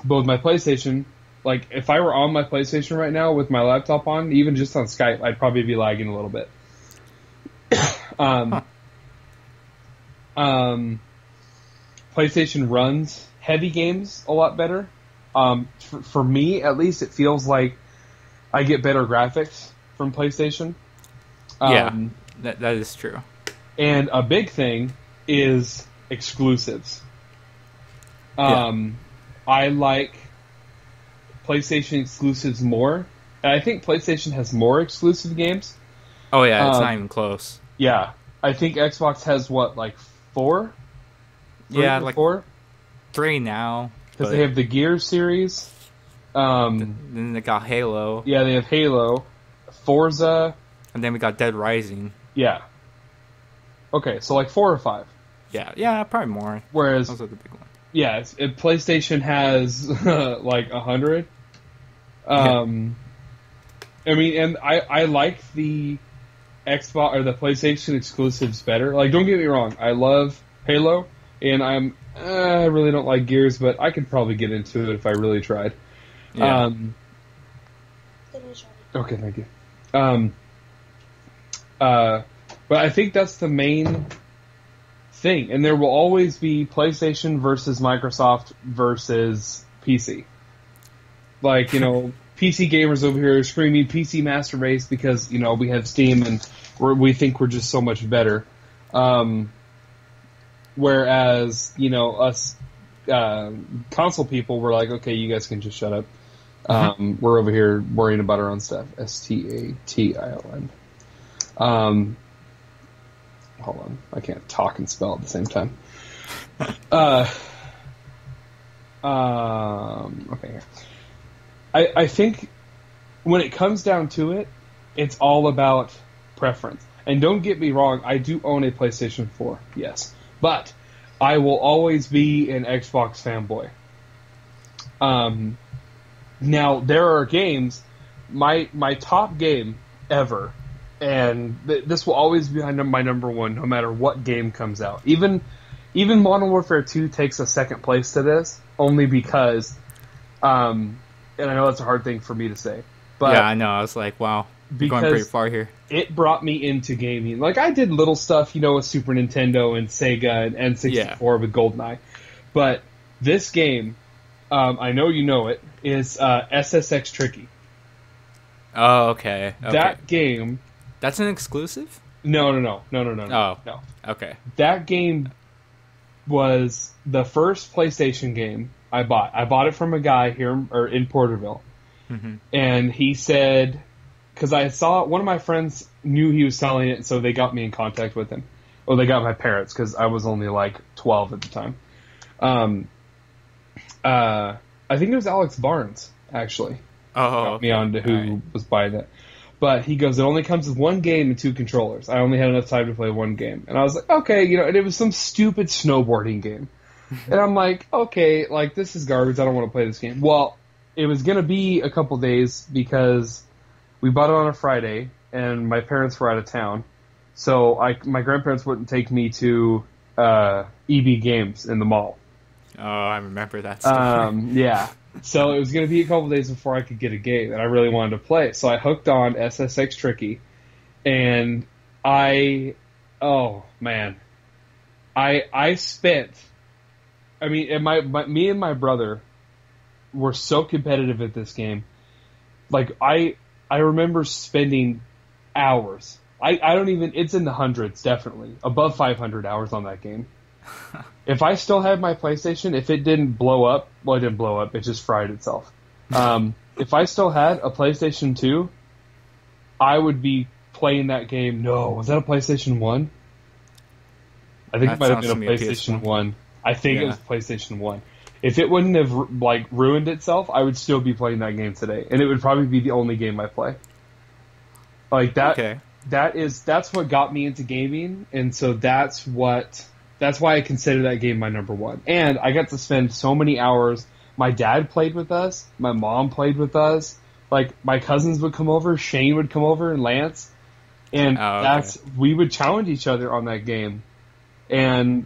with my PlayStation, like, if I were on my PlayStation right now with my laptop on, even just on Skype, I'd probably be lagging a little bit. PlayStation runs heavy games a lot better. For me, at least, it feels like I get better graphics from PlayStation. That is true. And a big thing is exclusives. I like PlayStation exclusives more. And I think PlayStation has more exclusive games. Oh, yeah, it's not even close. Yeah. I think Xbox has, like 4? Yeah, 4? 3 now. Because they have the Gears series. Then they got Halo. Yeah, they have Halo. Forza. And then we got Dead Rising. Yeah. Okay, so like 4 or 5. Yeah, probably more. Whereas, those are the big ones. Yeah, PlayStation has like 100. I mean, and I like the Xbox or the PlayStation exclusives better. Like, don't get me wrong, I love Halo, and I really don't like Gears, but I could probably get into it if I really tried. Yeah. Okay, thank you. But I think that's the main thing, and there will always be PlayStation versus Microsoft versus PC. Like, PC gamers over here are screaming PC Master Race because, we have Steam and we think we're just so much better. Whereas, us console people were like, okay, you guys can just shut up. We're over here worrying about our own stuff. STATILN. Hold on. I can't talk and spell at the same time. Okay. I think when it comes down to it, it's all about preference. And don't get me wrong, I do own a PlayStation 4, yes. But I will always be an Xbox fanboy. Now, there are games, my top game ever, and this will always be my number one, no matter what game comes out. Even Modern Warfare 2 takes a second place to this, only because, and I know that's a hard thing for me to say. But yeah, I know. I was like, wow, you're going pretty far here. It brought me into gaming. Like, I did little stuff, with Super Nintendo and Sega and N64 with GoldenEye. But this game, I know you know it, is SSX Tricky. Oh, okay. That game... That's an exclusive? No. Oh. No. Okay. That game was the first PlayStation game I bought. I bought it from a guy here in Porterville. Mm-hmm. And he said... Because I saw... One of my friends knew he was selling it, so they got me in contact with him. Well, they got my parents, because I was only, 12 at the time. I think it was Alex Barnes, actually. Got me on to who was buying it. But he goes, it only comes with one game and 2 controllers. I only had enough time to play one game. And I was like, okay, and it was some stupid snowboarding game. And I'm like, okay, this is garbage. I don't want to play this game. Well, it was going to be a couple days because we bought it on a Friday, and my parents were out of town. So my grandparents wouldn't take me to EB Games in the mall. Oh, I remember that stuff. Yeah. So it was going to be a couple days before I could get a game, and I really wanted to play. So I hooked on SSX Tricky, and oh man, I spent. I mean, me and my brother were so competitive at this game. I remember spending hours. I don't even. It's in the hundreds, definitely above 500 hours on that game. If I still had my PlayStation, if it didn't blow up, well, it didn't blow up, it just fried itself. If I still had a PlayStation 2, I would be playing that game. No, was that a PlayStation 1? I think it might have been a PlayStation 1. I think it was PlayStation 1. If it wouldn't have ruined itself, I would still be playing that game today, and it would probably be the only game I play. That. Okay. That's what got me into gaming, and so that's why I consider that game my number one. And I got to spend so many hours. My dad played with us. My mom played with us. My cousins would come over. Shane would come over, and Lance. And we would challenge each other on that game. And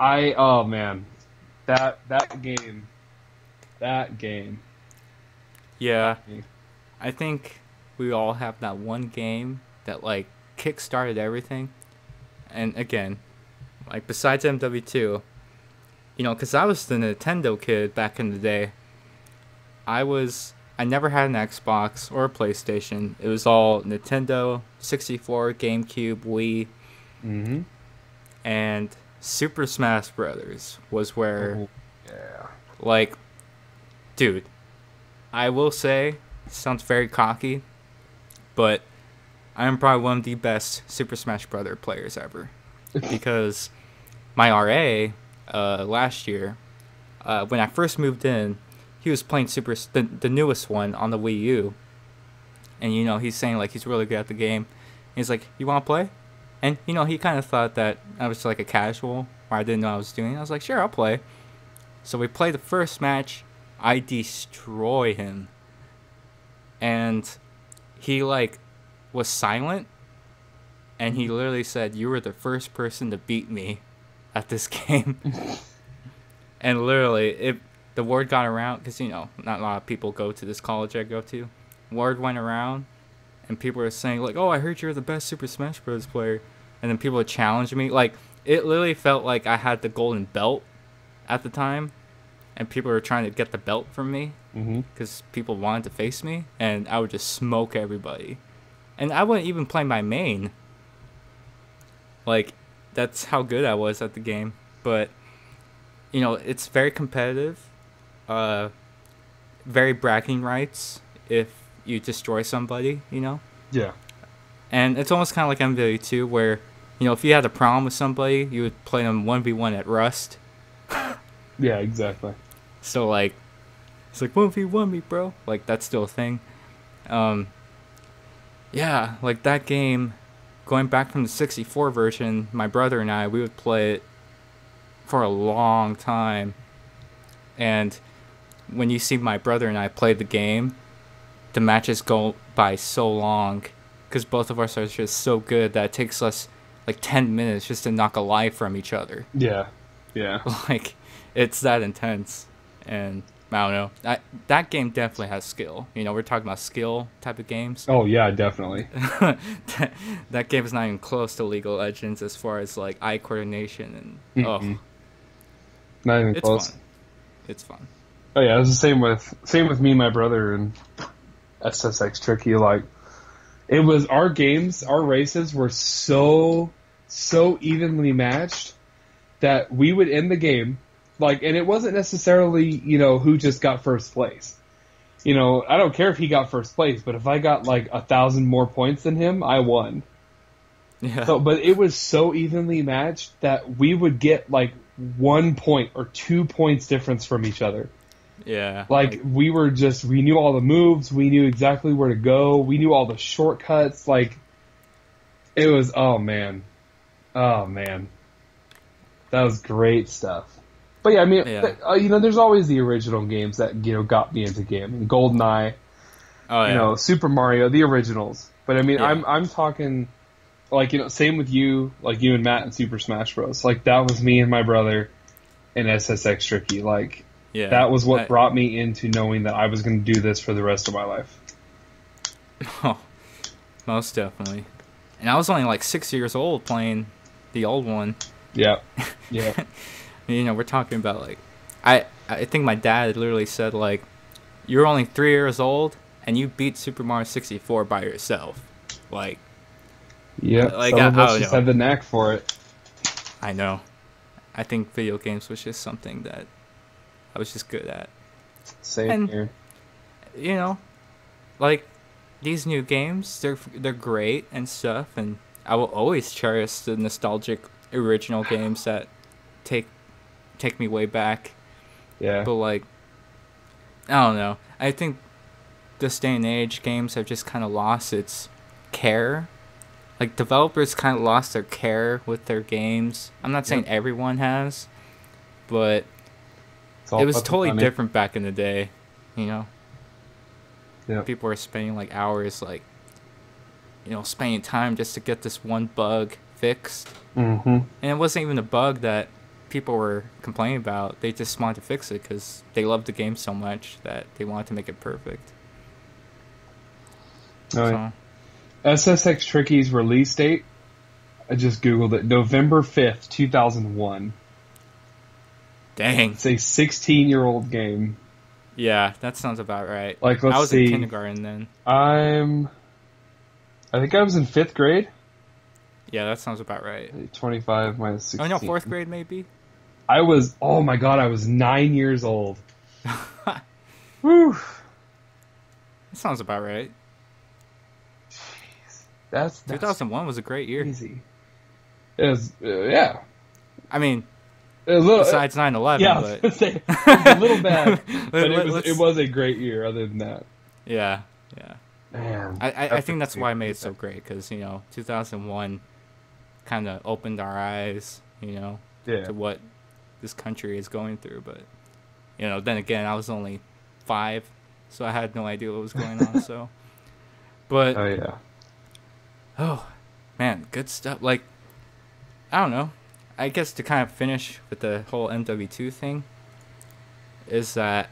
oh man, that game. Yeah, I think we all have that one game that kick-started everything. And again, besides MW2, because I was the Nintendo kid back in the day. I never had an Xbox or a PlayStation. It was all Nintendo, 64, GameCube, Wii. Mm-hmm. And Super Smash Brothers was where... dude, I will say, it sounds very cocky, but I am probably one of the best Super Smash Brother players ever. Because my RA, last year, when I first moved in, he was playing the newest one on the Wii U. And, he's saying, he's really good at the game. And he's like, you want to play? And, he kind of thought that I was a casual, or I didn't know what I was doing. I was like, sure, I'll play. So we played the first match. I destroy him. And he, was silent. And he literally said, you were the first person to beat me at this game. And literally, the word got around, because, not a lot of people go to this college I go to. Word went around, and people were saying, oh, I heard you're the best Super Smash Bros. Player. And then people would challenge me. It literally felt like I had the golden belt at the time. And people were trying to get the belt from me. Because people wanted to face me. And I would just smoke everybody. And I wouldn't even play my main. That's how good I was at the game. But, it's very competitive. Very bragging rights if you destroy somebody, Yeah. And it's almost kind of like MW2 where, if you had a problem with somebody, you would play them 1v1 at Rust. Yeah, exactly. So, it's 1v1 me, bro. That's still a thing. Yeah, like that game, going back from the 64 version, my brother and I, we would play it for a long time. And when you see my brother and I play the game, the matches go by so long because both of us are just so good that it takes us like 10 minutes just to knock a life from each other. Yeah. Yeah. Like, it's that intense. And I don't know. That game definitely has skill. You know, we're talking about skill type of games. Oh, yeah, definitely. that game is not even close to League of Legends as far as like eye coordination and Not even it's close. fun. It's fun. Oh yeah, it was the same with me and my brother and SSX Tricky. Like, it was our games, our races were so evenly matched that we would end the game, like, and it wasn't necessarily, you know, who just got first place. You know, I don't care if he got first place, but if I got like 1,000 more points than him, I won. Yeah. So, but it was so evenly matched that we would get like 1 point or 2 points difference from each other. Yeah. Like, we knew all the moves, we knew exactly where to go, we knew all the shortcuts, like, it was, oh man. That was great stuff. But yeah, I mean, you know, there's always the original games that, you know, got me into gaming. GoldenEye, you know, Super Mario, the originals. But I mean, I'm talking, like, you know, same with you, like you and Matt in Super Smash Bros. Like, that was me and my brother in SSX Tricky, like, yeah, that was what brought me into knowing that I was going to do this for the rest of my life. Oh, most definitely. And I was only like 6 years old playing the old one. Yeah. Yeah. You know, we're talking about, like, I think my dad literally said, like, you're only 3 years old and you beat Super Mario 64 by yourself. Like, yeah, like, some of I us don't just know. have the knack for it. I know. I think video games was just something that I was just good at. Same here. You know, like, these new games, they're great and stuff, and I will always cherish the nostalgic original games that take me way back. Yeah. But, like, I don't know. I think this day and age, games have just kind of lost its care. Like, developers kind of lost their care with their games. I'm not saying everyone has, but it was totally different back in the day, you know? Yeah. People were spending, like, hours, like, you know, spending time just to get this one bug fixed. Mm-hmm. And it wasn't even a bug that people were complaining about. They just wanted to fix it because they loved the game so much that they wanted to make it perfect. All right. SSX Tricky's release date, I just Googled it, November 5th, 2001. Dang. It's a 16-year-old game. Yeah, that sounds about right. Like, let's see. I was in kindergarten then. I think I was in 5th grade. Yeah, that sounds about right. 25 minus 16. Oh, no, 4th grade maybe? Oh my god, I was 9 years old. Whew. That sounds about right. That's 2001 was a great year. Easy. It was, yeah. I mean, a little, besides 9/11, yeah, but I was gonna say, it was a little bad, but it was a great year. Other than that, yeah. Man, I think that's why I made it so great, because, you know, 2001 kind of opened our eyes, you know, to what this country is going through. But, you know, then again, I was only 5, so I had no idea what was going on. So, but oh man, good stuff. Like, I don't know. I guess to kind of finish with the whole MW2 thing is that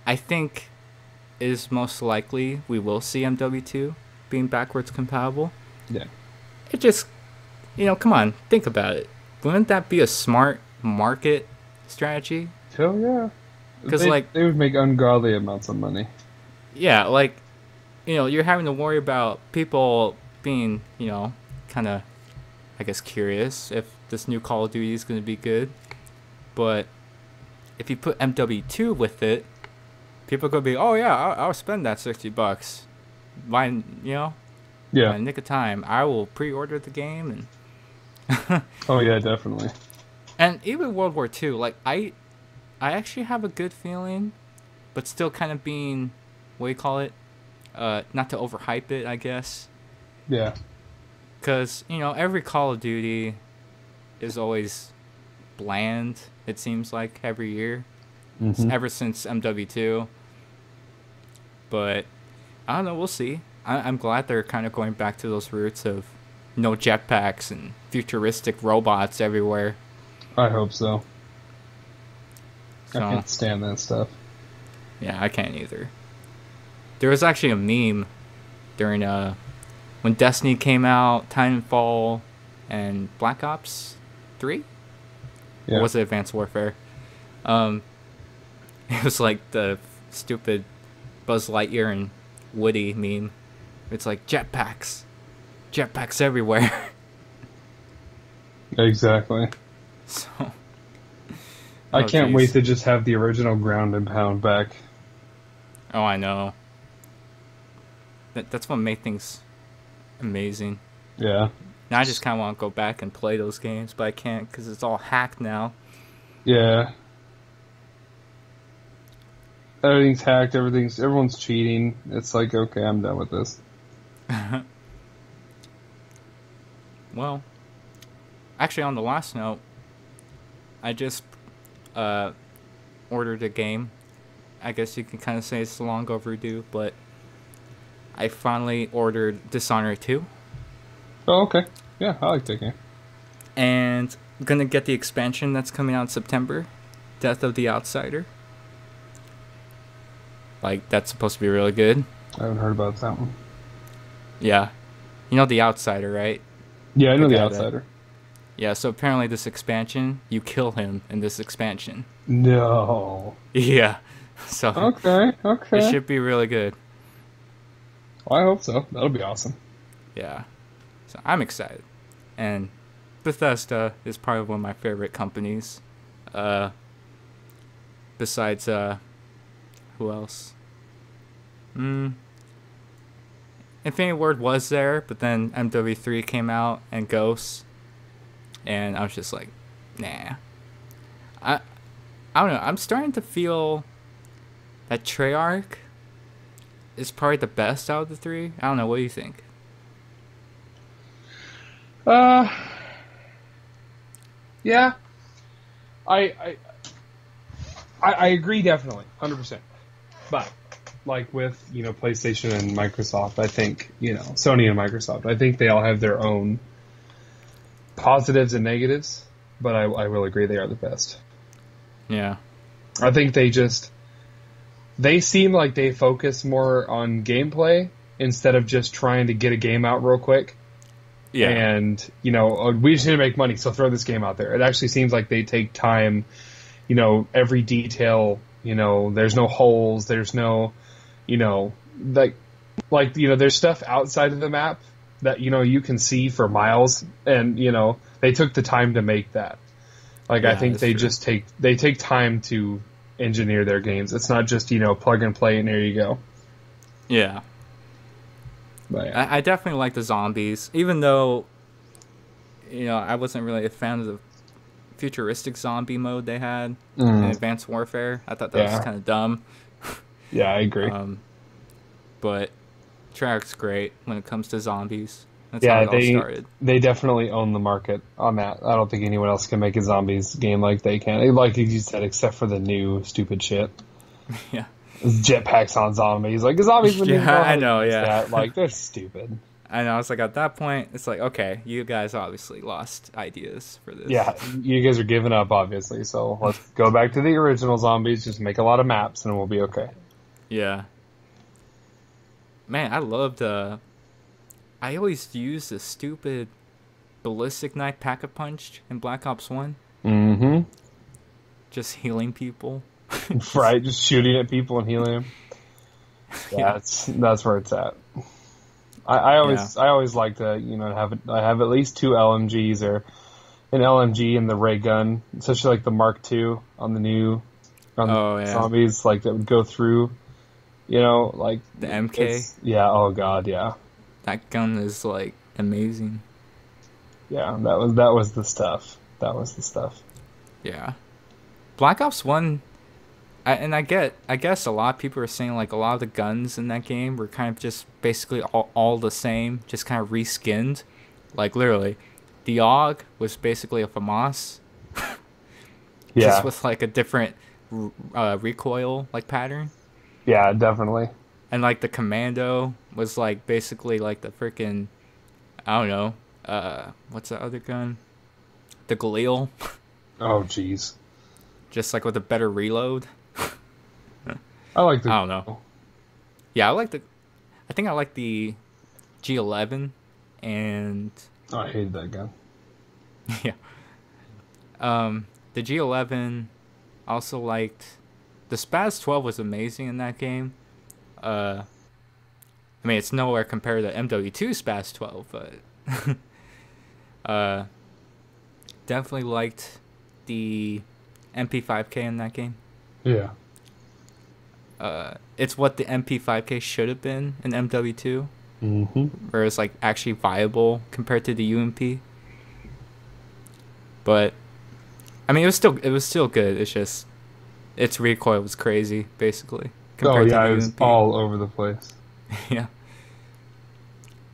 I think it is most likely we will see MW2 being backwards compatible. Yeah. It just, you know, come on, think about it. Wouldn't that be a smart market strategy? Oh yeah. Because, like, they would make ungodly amounts of money. Yeah, like, you know, you're having to worry about people being, you know, kind of, I guess, curious if this new Call of Duty is going to be good. But if you put MW2 with it, people are going to be, oh yeah, I'll spend that $60. By, you know, by nick of time, I will pre-order the game. And oh yeah, definitely. And even World War II, like, I actually have a good feeling, but still kind of being, what do you call it, not to overhype it, I guess. Yeah. Because, every Call of Duty is always bland, it seems like, every year. Mm-hmm. Ever since MW2. But, I don't know, we'll see. I'm glad they're kind of going back to those roots of no jetpacks and futuristic robots everywhere. I hope so. So, I can't stand that stuff. Yeah, I can't either. There was actually a meme during when Destiny came out, Titanfall, and Black Ops 3? Yeah. Or was it Advanced Warfare? It was like the stupid Buzz Lightyear and Woody meme. It's like jetpacks everywhere. Exactly. So I can't geez. wait to just have the original ground and pound back. Oh, I know. That's what made things amazing. Yeah. Now I just kind of want to go back and play those games, but I can't because it's all hacked now. Yeah. Everything's hacked. Everyone's cheating. It's like, okay, I'm done with this. Well, actually, on the last note, I just ordered a game. I guess you can kind of say it's long overdue, but I finally ordered Dishonored 2. Oh, okay. Yeah, I like that game. And I'm going to get the expansion that's coming out in September, Death of the Outsider. Like, that's supposed to be really good. I haven't heard about that one. Yeah. You know The Outsider, right? Yeah, I know The guy Outsider. Yeah, so apparently this expansion, you kill him in this expansion. No. Yeah. So Okay. it should be really good. Well, I hope so. That'll be awesome. Yeah. So I'm excited. And Bethesda is probably one of my favorite companies. Besides, who else? Infinity Ward was there, but then MW3 came out and Ghosts. And I was just like, nah. I don't know. I'm starting to feel that Treyarch is probably the best out of the three. I don't know. What do you think? Yeah. I agree definitely, 100%. But like with, PlayStation and Microsoft, I think, Sony and Microsoft, I think they all have their own positives and negatives, but I will agree they are the best. Yeah. I think they seem like they focus more on gameplay instead of just trying to get a game out real quick. Yeah. And, we just need to make money, so throw this game out there. It actually seems like they take time, every detail, there's no holes, there's no, there's stuff outside of the map that, you can see for miles, and, they took the time to make that. Like, Yeah, I think they true. just take time to engineer their games. It's not just, plug and play and there you go. Yeah. But, yeah. I definitely like the zombies, even though, I wasn't really a fan of the futuristic zombie mode they had in Advanced Warfare. I thought that was kind of dumb. Yeah, I agree. But Treyarch's great when it comes to zombies. That's how it all started. They definitely own the market on that. I don't think anyone else can make a zombies game like they can. Like you said, except for the new stupid shit. Yeah. Jetpacks on zombies. Like, zombies wouldn't even know how I to know, use yeah. that. Like, they're stupid. I know. It's like at that point, it's like, okay, you guys obviously lost ideas for this. Yeah, you guys are giving up, obviously. So let's go back to the original zombies. Just make a lot of maps, and we'll be okay. Yeah. Man, I loved. I always used the stupid ballistic knife Pack-a-Punch in Black Ops 1. Mm-hmm. Just healing people. Right, just shooting at people and healing them. Yeah, that's where it's at. I always like to have at least two LMGs or an LMG and the ray gun, especially like the Mark II on the new zombies, like that would go through. Like the MK. Yeah. Oh God. Yeah. That gun is like amazing. Yeah. That was the stuff. Yeah. Black Ops 1 I guess a lot of people are saying like a lot of the guns in that game were kind of just basically all the same, just kind of reskinned. Like literally, the AUG was basically a FAMAS, just with like a different recoil like pattern. Yeah, definitely. And like the Commando was like basically like the freaking, I don't know, what's the other gun? The Galil. Oh, jeez. Just like with a better reload. I like the. I don't know. Yeah, I think I like the G11 and. Oh, I hated that gun. Yeah. The G11. Also liked the Spaz 12 was amazing in that game. I mean it's nowhere compared to MW2 Spaz 12, but definitely liked the MP5K in that game. Yeah. It's what the MP5K should have been in MW2. Mm-hmm. Where it's like actually viable compared to the UMP. But I mean, it was still good. It's just its recoil was crazy, basically. Oh yeah, to it was UMP. all over the place. Yeah.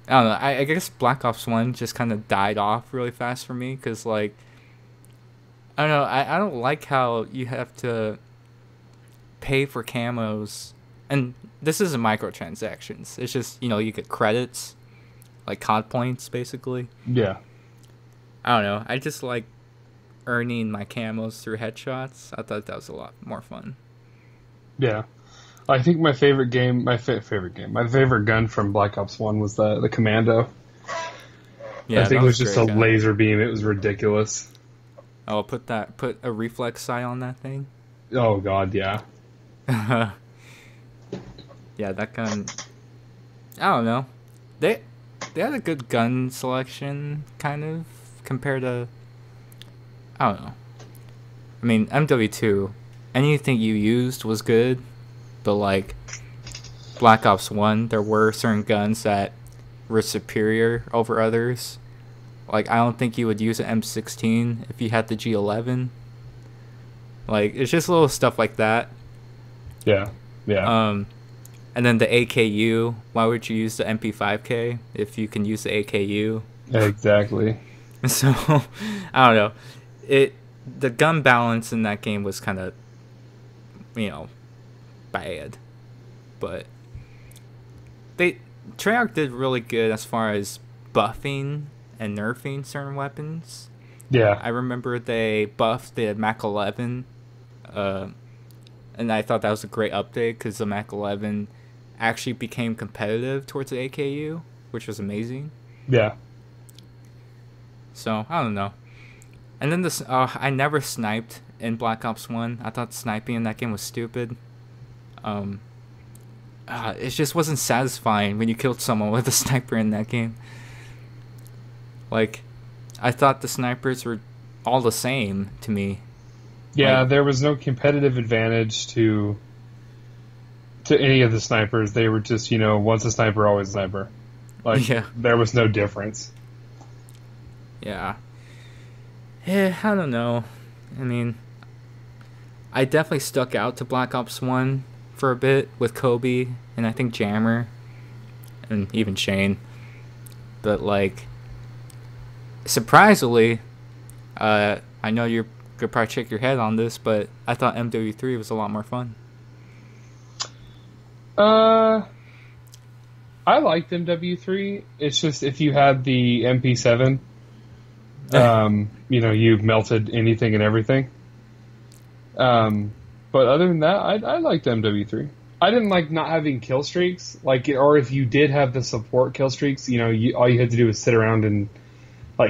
I don't know. I guess Black Ops 1 just kind of died off really fast for me because, like, I don't know. I don't like how you have to pay for camos. And this isn't microtransactions. It's just, you get credits, like COD points, basically. Yeah. I don't know. I just like earning my camos through headshots. I thought that was a lot more fun. Yeah. I think my favorite gun from Black Ops 1 was the Commando. Yeah, I think it was just a gun. laser beam. It was ridiculous. Oh, put a reflex sight on that thing. Oh god, yeah. Yeah, that gun. I don't know. They had a good gun selection, kind of, compared to. I don't know. I mean, MW2, anything you used was good, but like Black Ops 1, there were certain guns that were superior over others. Like, I don't think you would use an M16 if you had the G11. Like, it's just little stuff like that. Yeah. Yeah. And then the AKU, why would you use the MP5K if you can use the AKU? Exactly. So, I don't know. The gun balance in that game was kind of, bad. But Treyarch did really good as far as buffing and nerfing certain weapons. Yeah. I remember they buffed the Mac 11, and I thought that was a great update because the Mac 11 actually became competitive towards the AKU, which was amazing. Yeah. So, I don't know. And then I never sniped in Black Ops 1. I thought sniping in that game was stupid. It just wasn't satisfying when you killed someone with a sniper in that game. Like, I thought the snipers were all the same to me. Yeah, there was no competitive advantage to any of the snipers. They were just, once a sniper, always a sniper. Like, yeah. There was no difference. Yeah. I don't know. I mean, I definitely stuck out to Black Ops 1 for a bit with Kobe and I think Jammer and even Shane. But, like, surprisingly, I know you're going to probably shake your head on this, but I thought MW3 was a lot more fun. I liked MW3. It's just if you had the MP7, you melted anything and everything. But other than that, I liked MW3. I didn't like not having kill streaks, or if you did have the support kill streaks, all you had to do was sit around and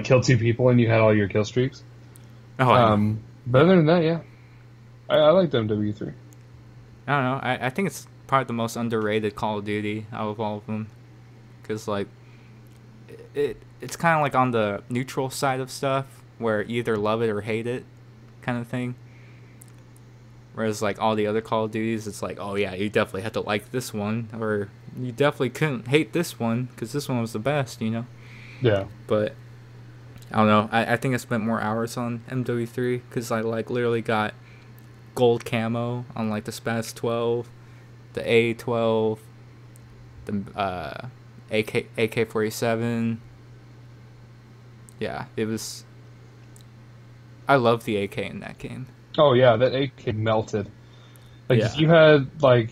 kill two people and you had all your kill streaks. Oh, but other than that, yeah, I liked MW3. I don't know. I think it's probably the most underrated Call of Duty out of all of them, because it's kind of like on the neutral side of stuff, where you either love it or hate it, kind of thing. Whereas all the other Call of Duties, it's like, oh yeah, you definitely had to like this one, or you definitely couldn't hate this one because this one was the best, Yeah. But I don't know. I think I spent more hours on MW3 because I literally got gold camo on like the Spaz 12, the A12, the AK-47. Yeah, it was. I love the AK in that game. Oh yeah, that AK melted. Like Yeah. if you had like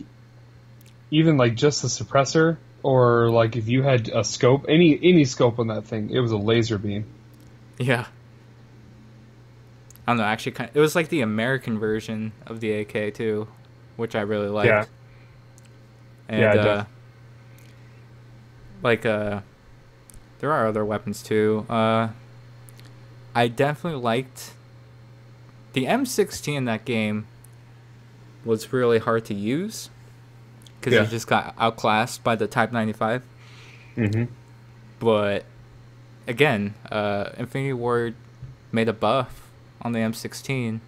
even like just a suppressor, or like if you had a scope, any scope on that thing, it was a laser beam. Yeah. I don't know, actually, it was like the American version of the AK too, which I really liked. Yeah. And, Yeah, there are other weapons too. I definitely liked the M16 in that game. Was really hard to use because you just got outclassed by the Type 95. Mm-hmm. But again, Infinity Ward made a buff on the M16,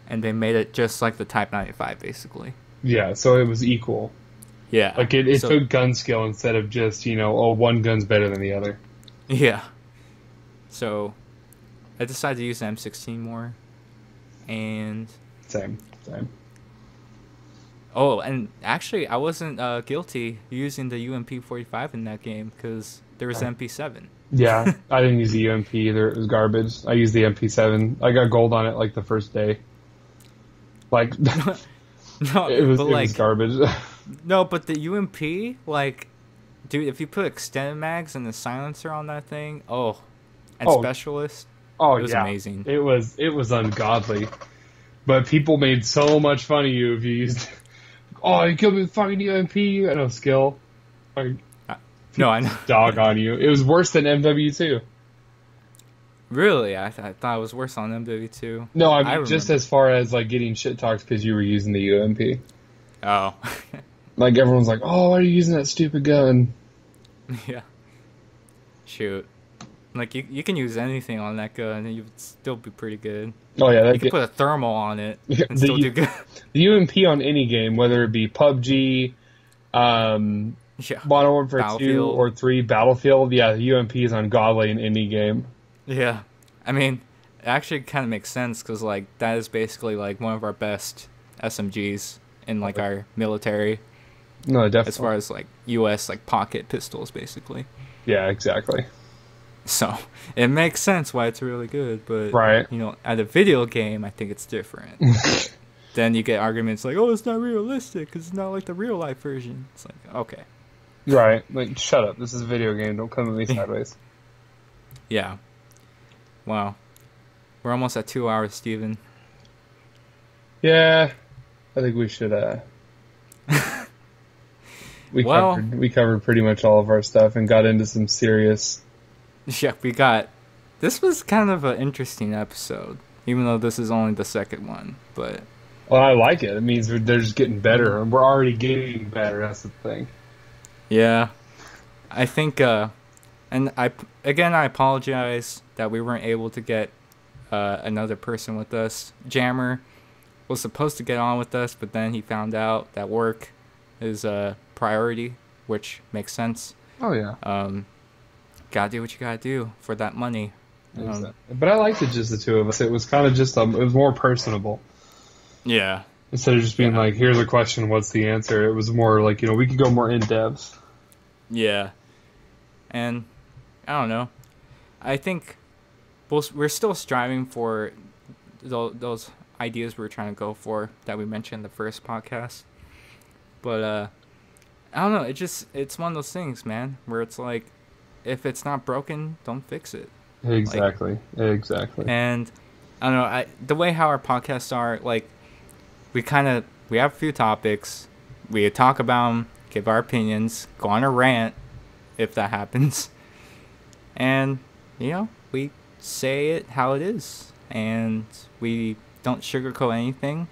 and they made it just like the Type 95, basically. Yeah, so it was equal. Yeah. Like it took gun skill instead of just, one gun's better than the other. Yeah. So I decided to use the M16 more. And Same. oh, and actually I wasn't guilty using the UMP-45 in that game because there was MP7. Yeah, I didn't use the UMP either. It was garbage. I used the MP7. I got gold on it like the first day. Like, No, it was like, garbage. no, but the UMP, like, dude, if you put extended mags and the silencer on that thing, specialist, it was amazing. It was ungodly. But people made so much fun of you if you used. Oh, you killed me with fucking UMP. You got no skill. Like, no, I know. Dog on you. It was worse than MW2. Really? I thought it was worse on MW2. No, I mean, just as far as like getting shit talked because you were using the UMP. Oh. Like everyone's like, "Oh, why are you using that stupid gun?" Yeah. Shoot. Like you can use anything on that gun and you would still be pretty good. Oh yeah, you can put a thermal on it and still do good. The UMP on any game, whether it be PUBG, Modern Warfare 2 or 3, Battlefield, yeah, the UMP is ungodly in any game. Yeah. I mean, it actually kind of makes sense because, like, that is basically, like, one of our best SMGs in, like, our military. No, definitely. As far as, like, U.S., like, pocket pistols, basically. Yeah, exactly. So, it makes sense why it's really good, but, right. At a video game, I think it's different. Then you get arguments like, oh, it's not realistic because it's not like the real-life version. It's like, okay. Right. Like, shut up. This is a video game. Don't come at me sideways. Yeah. Wow. We're almost at 2 hours, Steven. Yeah. I think we should, we covered pretty much all of our stuff and got into some serious... Yeah, this was kind of an interesting episode, even though this is only the second one, but... Well, I like it. It means they're just getting better, and we're already getting better, that's the thing. Yeah. I think, and I apologize that we weren't able to get another person with us. Jammer was supposed to get on with us, but then he found out that work is a priority, which makes sense. Oh, yeah. Gotta do what you gotta do for that money. Exactly. But I liked it just the two of us. It was kind of just, it was more personable. Yeah. Instead of just being like, here's a question, what's the answer? It was more like, we could go more in-depth. Yeah. And, I don't know. I think we're still striving for those ideas we were trying to go for that we mentioned in the first podcast. But, I don't know. It's one of those things, man, where it's like, if it's not broken, don't fix it. Exactly. Exactly. And I don't know. The way how our podcasts are, like, we have a few topics. We talk about them, give our opinions, go on a rant if that happens, and we say it how it is, and we don't sugarcoat anything.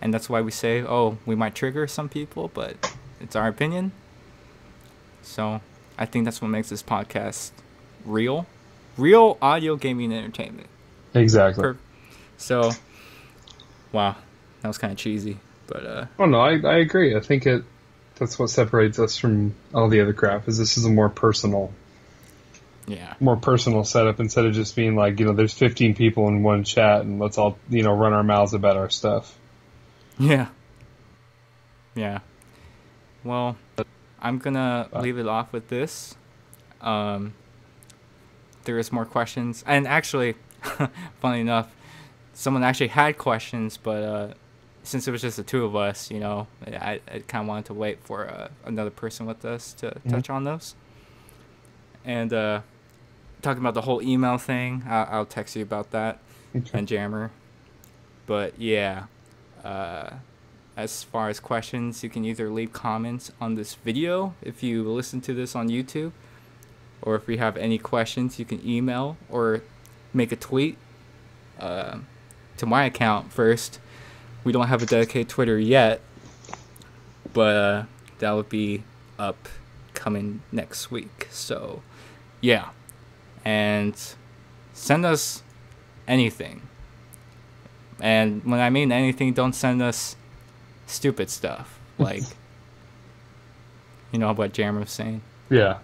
And that's why we say, oh, we might trigger some people, but it's our opinion. So I think that's what makes this podcast real audio gaming entertainment. Exactly. So, wow, that was kind of cheesy, but oh no, I agree. I think that's what separates us from all the other crap. Is this is a more personal setup instead of just being like, there's 15 people in one chat and let's all run our mouths about our stuff. Yeah. Yeah. Well, I'm gonna leave it off with this. There is more questions, and actually, funny enough, someone actually had questions, but since it was just the two of us, I kind of wanted to wait for another person with us to touch on those. And talking about the whole email thing, I'll text you about that, and Jammer. But yeah, as far as questions, you can either leave comments on this video if you listen to this on YouTube, or if you have any questions, you can email or make a tweet to my account first. We don't have a dedicated Twitter yet, but that would be up coming next week. So yeah, and send us anything. And when I mean anything, don't send us stupid stuff. Like, you know what Jeremy was saying? Yeah.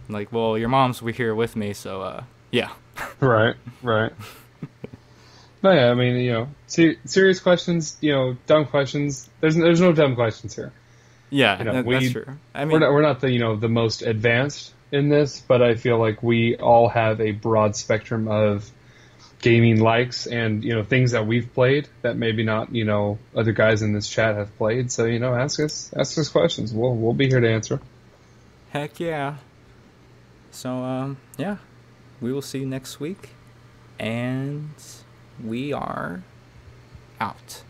Like, well, your mom's here with me, so, yeah. Right. No, yeah, I mean, serious questions, dumb questions. There's no dumb questions here. Yeah, that's true. I mean, we're not the most advanced in this, but I feel like we all have a broad spectrum of gaming likes and things that we've played that maybe not other guys in this chat have played. So ask us questions. We'll be here to answer. Heck yeah. So yeah, we will see you next week, and we are out.